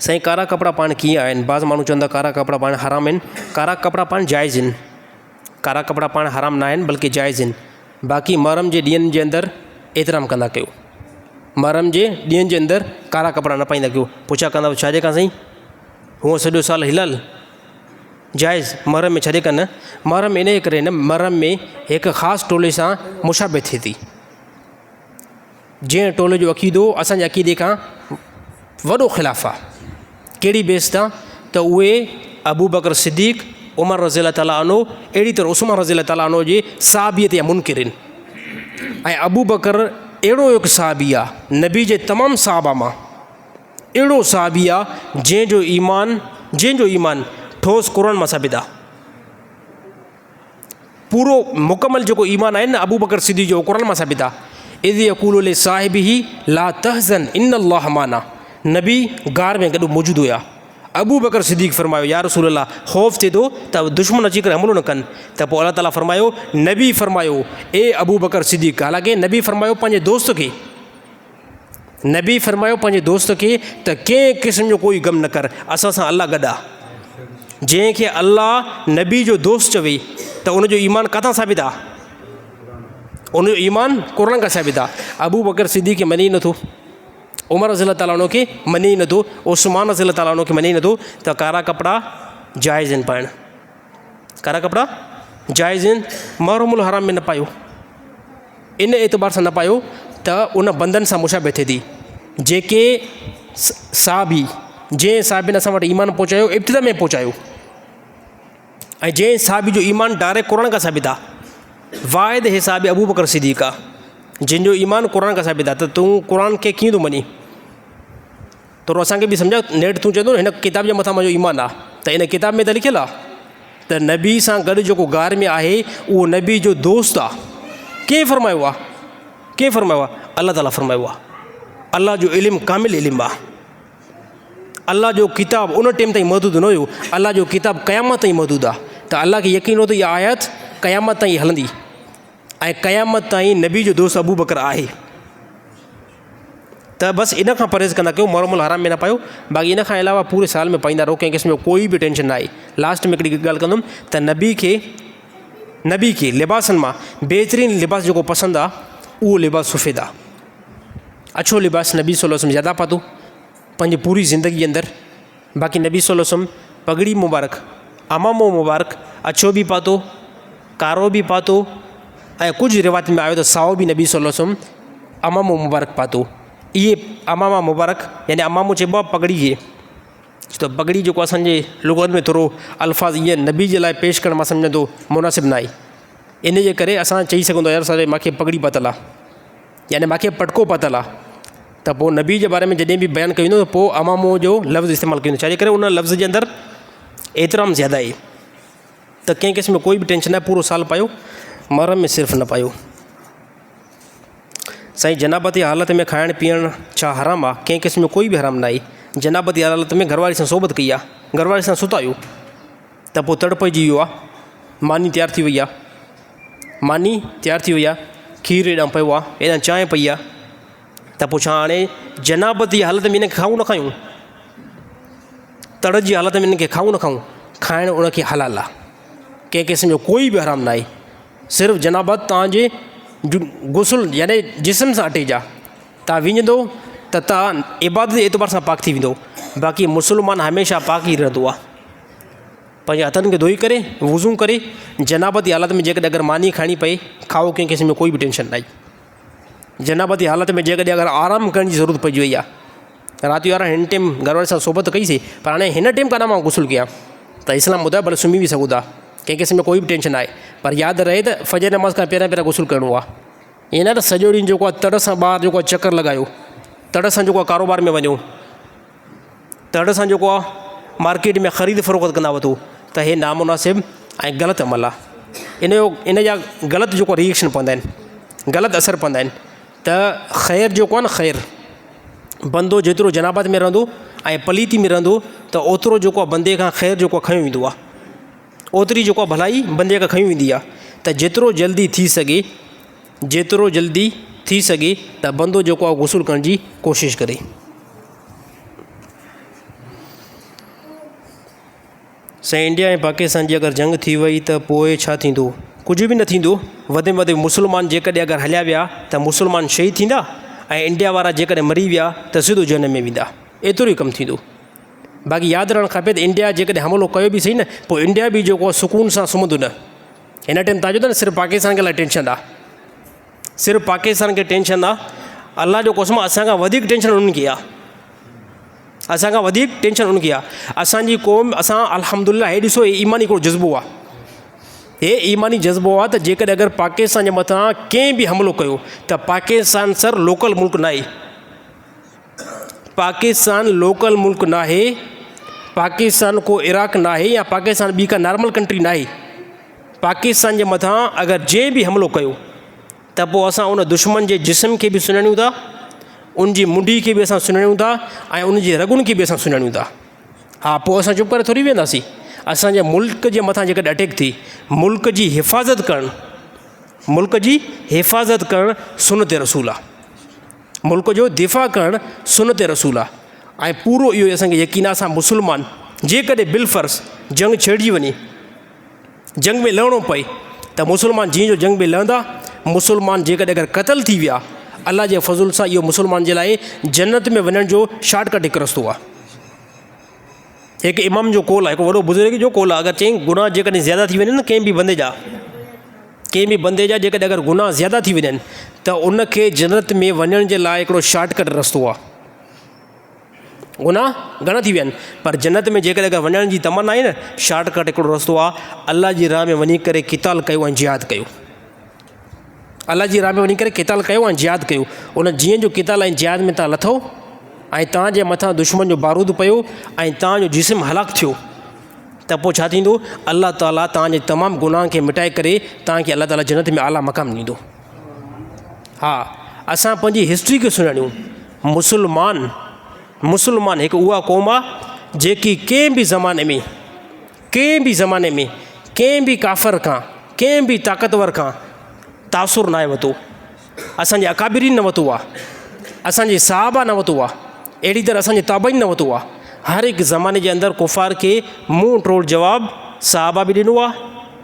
साईं कारा कपिड़ा पाण कीअं आहिनि? बाज़ माण्हू चवंदा कारा कपिड़ा पाण हराम आहिनि, कारा कपिड़ा पाण जाइज़ आहिनि, कारा कपिड़ा पाण हराम न आहिनि बल्कि जाइज़ आहिनि। बाक़ी मुहर्रम जे ॾींहंनि जे अंदरि एतिराम कंदा कयो, मुहर्रम जे ॾींहंनि जे अंदरि कारा कपिड़ा न पाईंदा कयो। पुछा कंदा छाजे खां साईं? हूअं सॼो साल हिलाल जाइज़, मुहर्रम में छॾे कनि। मुहर्रम इन करे न, मुहर्रम में हिकु ख़ासि टोले सां मुशाबे थिए थी, जंहिं टोले जो अक़ीदो असांजे अक़ीदे खां वॾो ख़िलाफ़ु आहे। कहिड़ी बेस तां? त उहे अबू बकर सिद्दीक़, उमर रज़ी अल्लाह ताला अन्हु, अहिड़ी तरह उस्मान रज़ी अल्लाह ताला अन्हु जे साहबियत या मुनकिर आहिनि। ऐं अबू बकर अहिड़ो हिकु साहबी आहे नबी जे तमामु साहबा मां, अहिड़ो साहबी आहे जंहिंजो ईमान ठोस क़ुर मां साबित आहे। पूरो मुकमल जेको ईमान आहे न अबू बकर सिद्दीक़ जो क़ुर मां साबित आहे। इज़ यक़ूलु लिसाहिबिही ला तहज़न इन्नल्लाह माना, नबी गार में गॾु मौजूदु हुया। अबू बकर सिद्दीक़ फरमायो या रसूल अल्लाह, ख़ौफ़ थिए थो त दुश्मन अची करे हमलो न कनि, त पोइ अल्लाह ताला फरमायो, नबी फरमायो ए अबू बकर सिद्दीक़, हालांकि नबी फरमायो पंहिंजे दोस्त खे, नबी फरमायो पंहिंजे दोस्त खे त कंहिं क़िस्म जो कोई गम न कर, असां सां अल्लाह गॾु आहे। जंहिंखे अल्लाह नबी जो दोस्त चवे त उनजो ईमान किथां साबित आहे? उनजो ईमान क़ुर खां साबित आहे। अबू बकर सिद्दीक़ खे मञे ई नथो, उमर रज़ी अल्लाह ताला खे मञे ई नथो, उस्मान रज़ी अल्लाह ताला खे मञे ई नथो, त कारा कपिड़ा जाइज़ आहिनि पाइणु, कारा कपिड़ा जाइज़ आहिनि। मुहर्रमुल हराम में न पायो, इन एतबार सां न पायो, त उन बंदनि सां मुशाबे थिए थी जेके साहबी जंहिं साहिबिन असां वटि ईमान पहुचायो इब्तिदा में पहुचायो ऐं जंहिं साहिबी जो ईमान डायरेक्ट क़ुर खां साबित आहे वाहिद हिसाब अबू बकर सिद्दीक़ आहे जंहिंजो ईमान क़ुर खां साबित आहे त तूं क़ुर खे कीअं थो मञी थोरो असांखे बि सम्झो नेठ तूं चवंदो हिन किताब जे मथां मुंहिंजो ईमान आहे त इन किताब में त लिखियलु आहे त नबी सां गॾु जेको गार में आहे उहो नबी जो दोस्त आहे कंहिं फ़रमायो आहे कंहिं फ़रमायो आहे अलाह ताला फ़रमायो आहे अलाह जो इल्मु कामिल इल्मु आहे अलाह जो किताब उन टाइम ताईं मौजूदु न हुयो अलाह जो किताब क़यामत ताईं मौजूदु आहे त अलाह खे यकीन हो त इहा आयत क़यामत ताईं हलंदी ऐं क़यामत ताईं नबी जो दोस्त अबू बकर आहे त बसि इन खां परहेज़ कंदा कयो मुहर्रम हराम में न पायो बाक़ी इन खां अलावा पूरे साल में पाईंदा रहो कंहिं क़िस्म जो कोई बि टेंशन न आहे लास्ट में हिकिड़ी ॻाल्हि कंदुमि त नबी खे लिबासनि मां बहितरीनु लिबास जेको पसंदि आहे उहो लिबास सफ़ेद आहे अछो लिबास नबी सल्लल्लाहु अलैहि वसल्लम ज़्यादा पातो पंहिंजी पूरी ज़िंदगी अंदरि बाक़ी नबी सल्लल्लाहु अलैहि वसल्लम पगड़ी मुबारक अमामो मुबारक अछो बि पातो कारो बि पातो ऐं कुझु रिवायत में आयो त साओ बि नबी सल्लल्लाहु अलैहि वसल्लम अमामो मुबारक पातो इहे अमामा मुबारक यानी अमामो चइबो आहे पगड़ी खे त पगड़ी जेको असांजे लुग़त में थोरो अल्फाज़ ईअं नबी जे लाइ पेश करणु मां सम्झंदो मुनासिबु न आहे इन जे करे असां चई सघूं था यार साहिब मूंखे पगड़ी पातल आहे यानी मूंखे पटको पातल आहे त पोइ नबी जे बारे में जॾहिं बि बयानु कयो वेंदो त पोइ अमामो जो लफ़्ज़ इस्तेमालु कयो वेंदो छाजे करे उन लफ़्ज़ जे अंदरि एतिराम ज़्यादा आहे त कंहिं क़िस्म में कोई बि टेंशन न आहे पूरो साल पायो मुहर्रम में सिर्फ़ु न पायो साईं जनाबती हालत में खाइण पीअण छा हराम आहे कंहिं क़िस्म जो कोई बि हराम न आहे जनाबती हालत में घरवारी सां सोबत कई आहे घरवारी सां सुता आहियो त पोइ तड़पइजी वियो आहे मानी तयारु थी वई आहे खीरु हेॾां पियो आहे हेॾां चांहि पई आहे त पोइ छा हाणे जनाबती हालत में इनखे खाऊं न खायूं तड़ जी हालत में इनखे खाऊं न खाऊं खाइणु उनखे हलाल आहे कंहिं क़िस्म जो कोई बि हराम न आहे सिर्फ़ु जनाबत तव्हांजे गुसुल यानी जिस्म सां अटे जा तव्हां विञंदो त तव्हां इबादत जे एतबार सां पाक थी वेंदो बाक़ी मुस्लमान हमेशह पाक ई रहंदो आहे पंहिंजे हथनि खे धोई करे वुज़ू करे जनाबती हालत में जेकॾहिं अगरि मानी खाइणी पए खाओ कंहिं क़िस्म में कोई बि टेंशन न आहे जनाबती हालत में जेकॾहिं अगरि आराम करण जी ज़रूरत पइजी वई आहे राति जो हिन टाइम घरवारे सां सोबत कईसीं पर हाणे हिन टाइम काॾा मां गुसुल कयां त इस्लाम ॿुधाए भले सुम्ही बि सघूं था कंहिं क़िस्म में कोई बि टेंशन न आहे पर यादि रहे त फजर नमाज़ खां पहिरियां गुसुल करिणो आहे ईअं न त सॼो ॾींहुं जेको आहे तड़ सां ॿाहिरि जेको आहे चकर लॻायो तड़ सां जेको आहे कारोबार में वञो तड़ सां जेको आहे मार्केट में ख़रीद फ़रोख़्त कंदा वठो त हे नामुनासिब ऐं ग़लति अमल आहे इन जा ग़लति जेको रिएक्शन पवंदा आहिनि ग़लति असर पवंदा आहिनि त ख़ैर जेको आहे न ख़ैर बंदो जेतिरो जनाबत में रहंदो ऐं पलीती में रहंदो त ओतिरो जेको आहे बंदे खां ख़ैर जेको आहे खंयो वेंदो आहे ओतिरी जेको आहे भलाई बंदे खां खंई वेंदी आहे त जेतिरो जल्दी थी सघे त बंदो जेको आहे गुसुल करण जी कोशिशि करे साईं इंडिया ऐं पाकिस्तान जी अगरि जंग थी वई त पोइ छा थींदो कुझु बि न थींदो वधि में वधि मुस्लमान जेकॾहिं अगरि हलिया विया त मुस्लमान शहीद थींदा ऐं इंडिया वारा जेकॾहिं मरी विया त सिधो जन में वेंदा एतिरो ई कमु थींदो बाक़ी यादि रहणु खपे त इंडिया जेकॾहिं हमिलो कयो बि सही न पोइ इंडिया बि जेको आहे सुकून सां सुम्हंदो न हिन टाइम तव्हां चओ था न सिर्फ़ु पाकिस्तान खे लाइ टेंशन आहे सिर्फ़ु पाकिस्तान खे टेंशन आहे अलाह जो कसम असांखां वधीक टेंशन उन्हनि खे आहे असांखां वधीक टेंशन उनखे आहे असांजी क़ौम असां अल्हम्दुलिल्लाह हे ॾिसो हे ईमानी हिकिड़ो जज़्बो आहे हे ईमानी जज़्बो आहे त जेकॾहिं अगरि पाकिस्तान जे मथां कंहिं बि हमिलो कयो त पाकिस्तान सर लोकल मुल्क न आहे पाकिस्तान लोकल मुल्क न आहे पाकिस्तान को इराक़ न आहे या पाकिस्तान ॿी का नॉर्मल कंट्री न आहे पाकिस्तान जे मथां अगरि जंहिं बि हमिलो कयो त पोइ असां उन दुश्मन जे जिस्म खे बि सुञाणूं था उनजी मुंडी खे बि असां सुञाणूं था ऐं उनजे रगुनि खे बि असां सुञाणूं था हा पोइ असां चुप करे थोरी वेंदासीं असांजे मुल्क जे मथां जेकॾहिं अटैक थी मुल्क जी हिफ़ाज़त करणु सुन्नत रसूल आहे मुल्क जो दिफ़ा करणु सुन्नत रसूल आहे ऐं पूरो इहो असांखे यकीन आहे असां मुस्लमान जेकॾहिं बिलफ़र्ज़ जंग छेड़जी वञे जंग में लड़णो पए त मुस्लमान जीअं जो जंग में लहंदा मुस्लमान जेकॾहिं अगरि क़तल थी विया अल्लाह जे फज़ुल सां इहो मुस्लमान जे लाइ जन्नत में वञण जो शॉर्टकट हिकु रस्तो आहे हिकु इमाम जो कौल आहे हिकु वॾो बुज़ुर्ग जो कौल आहे अगरि चई गुनाह जेकॾहिं ज़्यादा थी वञे न कंहिं बि बंदे जा कंहिं बि बंदे जा जेकॾहिं अगरि गुनाह ज़्यादा थी वञनि त उनखे जन्नत में वञण जे लाइ हिकिड़ो शॉर्टकट रस्तो आहे। गुनाह घणा थी विया आहिनि पर जन्नत में जेकॾहिं अगरि वञण जी तमन्ना आहे न, शॉर्टकट हिकिड़ो रस्तो आहे, अलाह जी राह में वञी करे क़िताल कयो ऐं जिहाद कयो। अलाह जी राह में वञी करे क़िताल कयो ऐं जिहाद कयो। उन जीअं जो क़िताल ऐं जिहाद में तव्हां लथो ऐं तव्हांजे मथां दुश्मन जो बारूद पियो ऐं तव्हांजो जिस्म हलाक थियो त पोइ छा थींदो, अलाह ताला तव्हांजे तमामु गुनाहनि खे मिटाए करे तव्हांखे अलाह ताला जन्नत में आला मक़ाम ॾींदो। हा, असां पंहिंजी हिस्ट्री खे सुञाणियूं। मुसलमान हिकु उहा क़ौम आहे जेकी कंहिं बि ज़माने में कंहिं बि काफ़िर खां, कंहिं बि ताक़तवर खां तासुर न आहे वरितो। असांजे अकाबिरीन न वरितो आहे, असांजे साहबा न वरितो आहे, अहिड़ी तरह असांजे ताबईन न वरितो आहे। हर हिकु ज़माने जे अंदरि कुफ़ार खे मुंहुं टोड़ जवाबु साहबा बि ॾिनो आहे,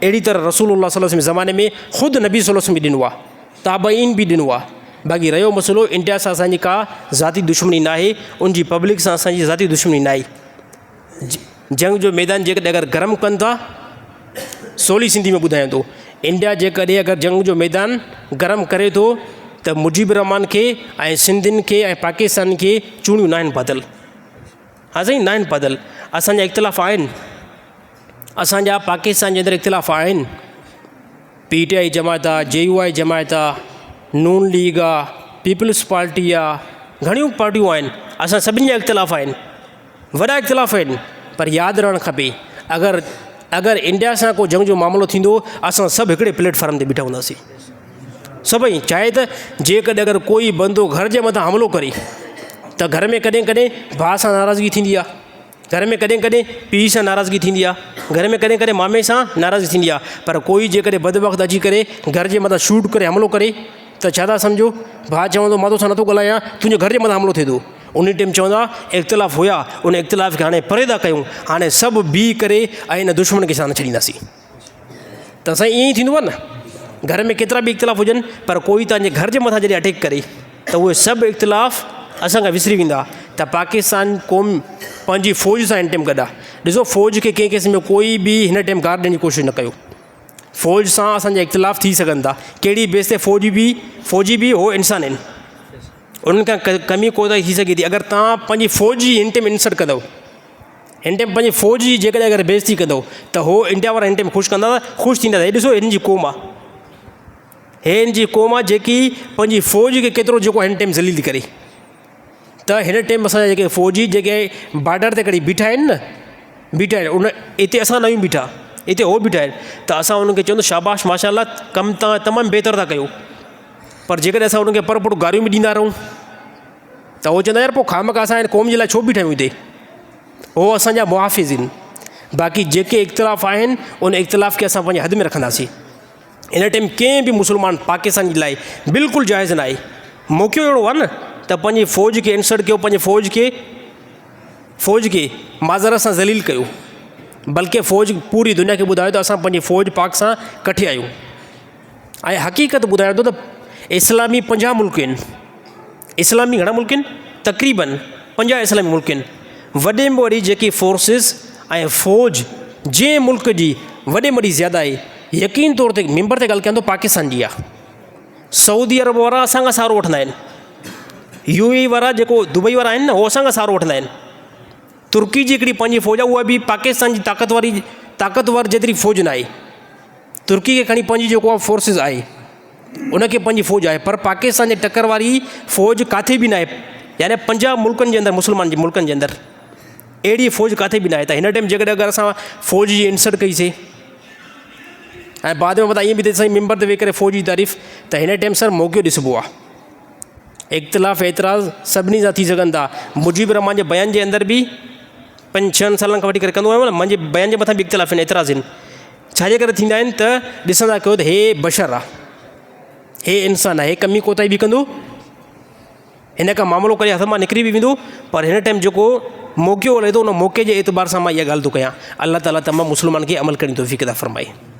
अहिड़ी तरह रसूलुल्लाह सल्लल्लाहु अलैहि वसल्लम ज़माने में ख़ुदि नबी सल्लल्लाहु अलैहि वसल्लम बि ॾिनो आहे, ताबईन बि ॾिनो आहे। बाक़ी रहियो मसइलो, इंडिया सां असांजी का ज़ाती दुश्मनी न आहे, उनजी पब्लिक सां असांजी ज़ाती दुश्मनी न आहे। जंग जो मैदान जेकॾहिं अगरि गरम कनि था, सवली सिंधी में ॿुधायां थो, इंडिया जेकॾहिं अगरि जंग जो मैदान गरम करे थो त मुजीब रहमान खे ऐं सिंधियुनि खे ऐं पाकिस्तान खे चूड़ियूं न आहिनि पातल। हा साईं, न आहिनि पातल। असांजा इख़्तिलाफ़ आहिनि, असांजा पाकिस्तान जे अंदरि इख़्तिलाफ़ आहिनि। PTI जमायत आहे, JUI जमायत आहे, नून लीग आहे, पीपल्स पार्टी आहे, घणियूं पार्टियूं आहिनि। असां सभिनी जा इख़्तिलाफ़ आहिनि, वॾा इख़्तिलाफ़ आहिनि, पर यादि रहणु खपे अगरि इंडिया सां को जंग जो मामिलो थींदो, असां सभु हिकिड़े प्लेटफॉर्म ते बीठा हूंदासीं सभई। चाहे त जेकॾहिं अगरि कोई बंदो घर जे मथां हमिलो करे त घर में कॾहिं कॾहिं भाउ सां नाराज़गी थींदी आहे, घर में कॾहिं कॾहिं पीउ सां नाराज़गी थींदी आहे, घर में कॾहिं कॾहिं मामे सां नाराज़गी थींदी आहे, पर कोई जेकॾहिं बदबख़्त अची करे घर जे मथां शूट करे हमिलो करे त छा था सम्झो, भाउ चवंदो मां तोसां नथो ॻाल्हायां, तुंहिंजे घर जे मथां हमिलो थिए थो। उन टाइम चवंदा इख़्तिलाफ़ हुया, उन इख़्तिलाफ़ खे हाणे परे था कयूं, हाणे सभु बीह करे ऐं हिन दुश्मन खे साण छॾींदासीं। त साईं ईअं ई थींदो आहे न, घर में केतिरा बि इख़्तिलाफ़ हुजनि, पर कोई तव्हांजे घर जे मथां जॾहिं अटैक करे त उहे सभु इख़्तिलाफ़ असांखां विसरी वेंदा। त पाकिस्तान क़ौम पंहिंजी फ़ौज सां हिन टाइम गॾु आहे। ॾिसो, फ़ौज खे कंहिं क़िस्म में कोई बि हिन टाइम गार्ड ॾियण जी कोशिशि न कयो। फ़ौज सां असांजा इख़्तिलाफ़ थी सघनि था, कहिड़ी बेस ते फ़ौजी बि हो इंसान आहिनि, उन्हनि खां कमी कोताही थी सघे थी। अगरि तव्हां पंहिंजी फ़ौज जी हिन टाइम इंसल्ट कंदव, हिन टाइम पंहिंजी फ़ौज जी जेकॾहिं अगरि बेइज़ती कंदव त हो इंडिया वारा हिन टाइम ख़ुशि कंदा, ख़ुशि थींदा। हे ॾिसो, हिन जी क़ौम आहे, हिन जी क़ौम आहे जेकी पंहिंजी फ़ौज खे केतिरो जेको हिन टाइम ज़लील थी करे। त हिन टाइम असांजा जेके फ़ौजी जेके बॉर्डर ते कड़ी बीठा आहिनि न, बीठा आहिनि, उन हिते असां न आहियूं बीठा, हिते हो बीठा आहिनि, त असां उन्हनि खे चवंदो शाबाश माशाअल्लाह, कमु तव्हां तमामु बहितर था कयो। पर जेकॾहिं असां उन्हनि खे पर पुट गारियूं बि ॾींदा रहूं त उहो चवंदा यार पोइ खामखा असां हिन क़ौम जे लाइ छो बीठा आहियूं हिते। हो असांजा मुहाफ़िज़ आहिनि। बाक़ी जेके इख़्तिलाफ़ आहिनि उन इख़्तिलाफ़ खे असां पंहिंजे हद में रखंदासीं। हिन टाइम कंहिं बि मुस्लमान पाकिस्तान जे लाइ बिल्कुलु जाइज़ न आहे। मौक़ो अहिड़ो आहे न त पंहिंजी फ़ौज खे इंसल्ट कयो, पंहिंजे फ़ौज खे माज़रत सां ज़लील कयो, बल्कि फ़ौज पूरी दुनिया खे ॿुधायो त असां पंहिंजी फ़ौज पाक सां कठे आहियूं। ऐं हक़ीक़त ॿुधायो थो त इस्लामी 50 मुल्क आहिनि। इस्लामी घणा मुल्क आहिनि? तक़रीबन 50 इस्लामी मुल्क आहिनि। वॾे में वॾी जेकी फोर्सिस ऐं फ़ौज जंहिं मुल्क जी वॾे में वॾी ज़्यादा आहे, यकीन तौर ते मेंबर ते ॻाल्हि कयां थो, पाकिस्तान जी आहे। सऊदी अरब वारा असांखां सहारो वठंदा आहिनि, UAE वारा जेको दुबई वारा आहिनि न, उहो असांखां सहारो वठंदा आहिनि। तुर्की जी हिकिड़ी पंहिंजी फ़ौज आहे, उहा बि पाकिस्तान जी ताक़तवर जेतिरी फ़ौज न आहे। तुर्की खे खणी पंहिंजी जेको आहे फोर्सिस आहे, उनखे पंहिंजी फ़ौज आहे, पर पाकिस्तान जे टकर वारी फ़ौज किथे बि न आहे। यानी 50 मुल्कनि जे अंदरि, मुस्लमान जे मुल्कनि जे अंदरि अहिड़ी फ़ौज किथे बि न आहे। त हिन टाइम जेकॾहिं अगरि असां फ़ौज जी इंसल्ट कईसीं ऐं बाद में मतिलबु ईअं बि साईं मेंबर ते वेही करे फ़ौज जी तारीफ़, त हिन टाइम सर मौक़ो ॾिसिबो आहे। इख़्तिलाफ़ एतिराज़ सभिनी सां थी सघनि था। मुजीब रहमान जे बयान जे अंदरि बि 5-6 सालनि खां वठी करे कंदो आहियां न, मुंहिंजे बयान जे मथां बि इख़्तिलाफ़ आहिनि, एतिराज़ आहिनि। छाजे करे थींदा आहिनि त ॾिसंदा कयो त हे बशर आहे, हे इंसान आहे, हे कमी कोताही बि कंदो, हिन खां मामिलो करे हथ मां निकिरी बि वेंदो। पर हिन टाइम जेको मौक़ो हले थो, उन मौक़े जे एतबार सां मां इहा ॻाल्हि थो कयां। अलाह ताला तमामु मुस्लमान खे अमल करण जी तौफ़ीक़ अता फ़रमाए।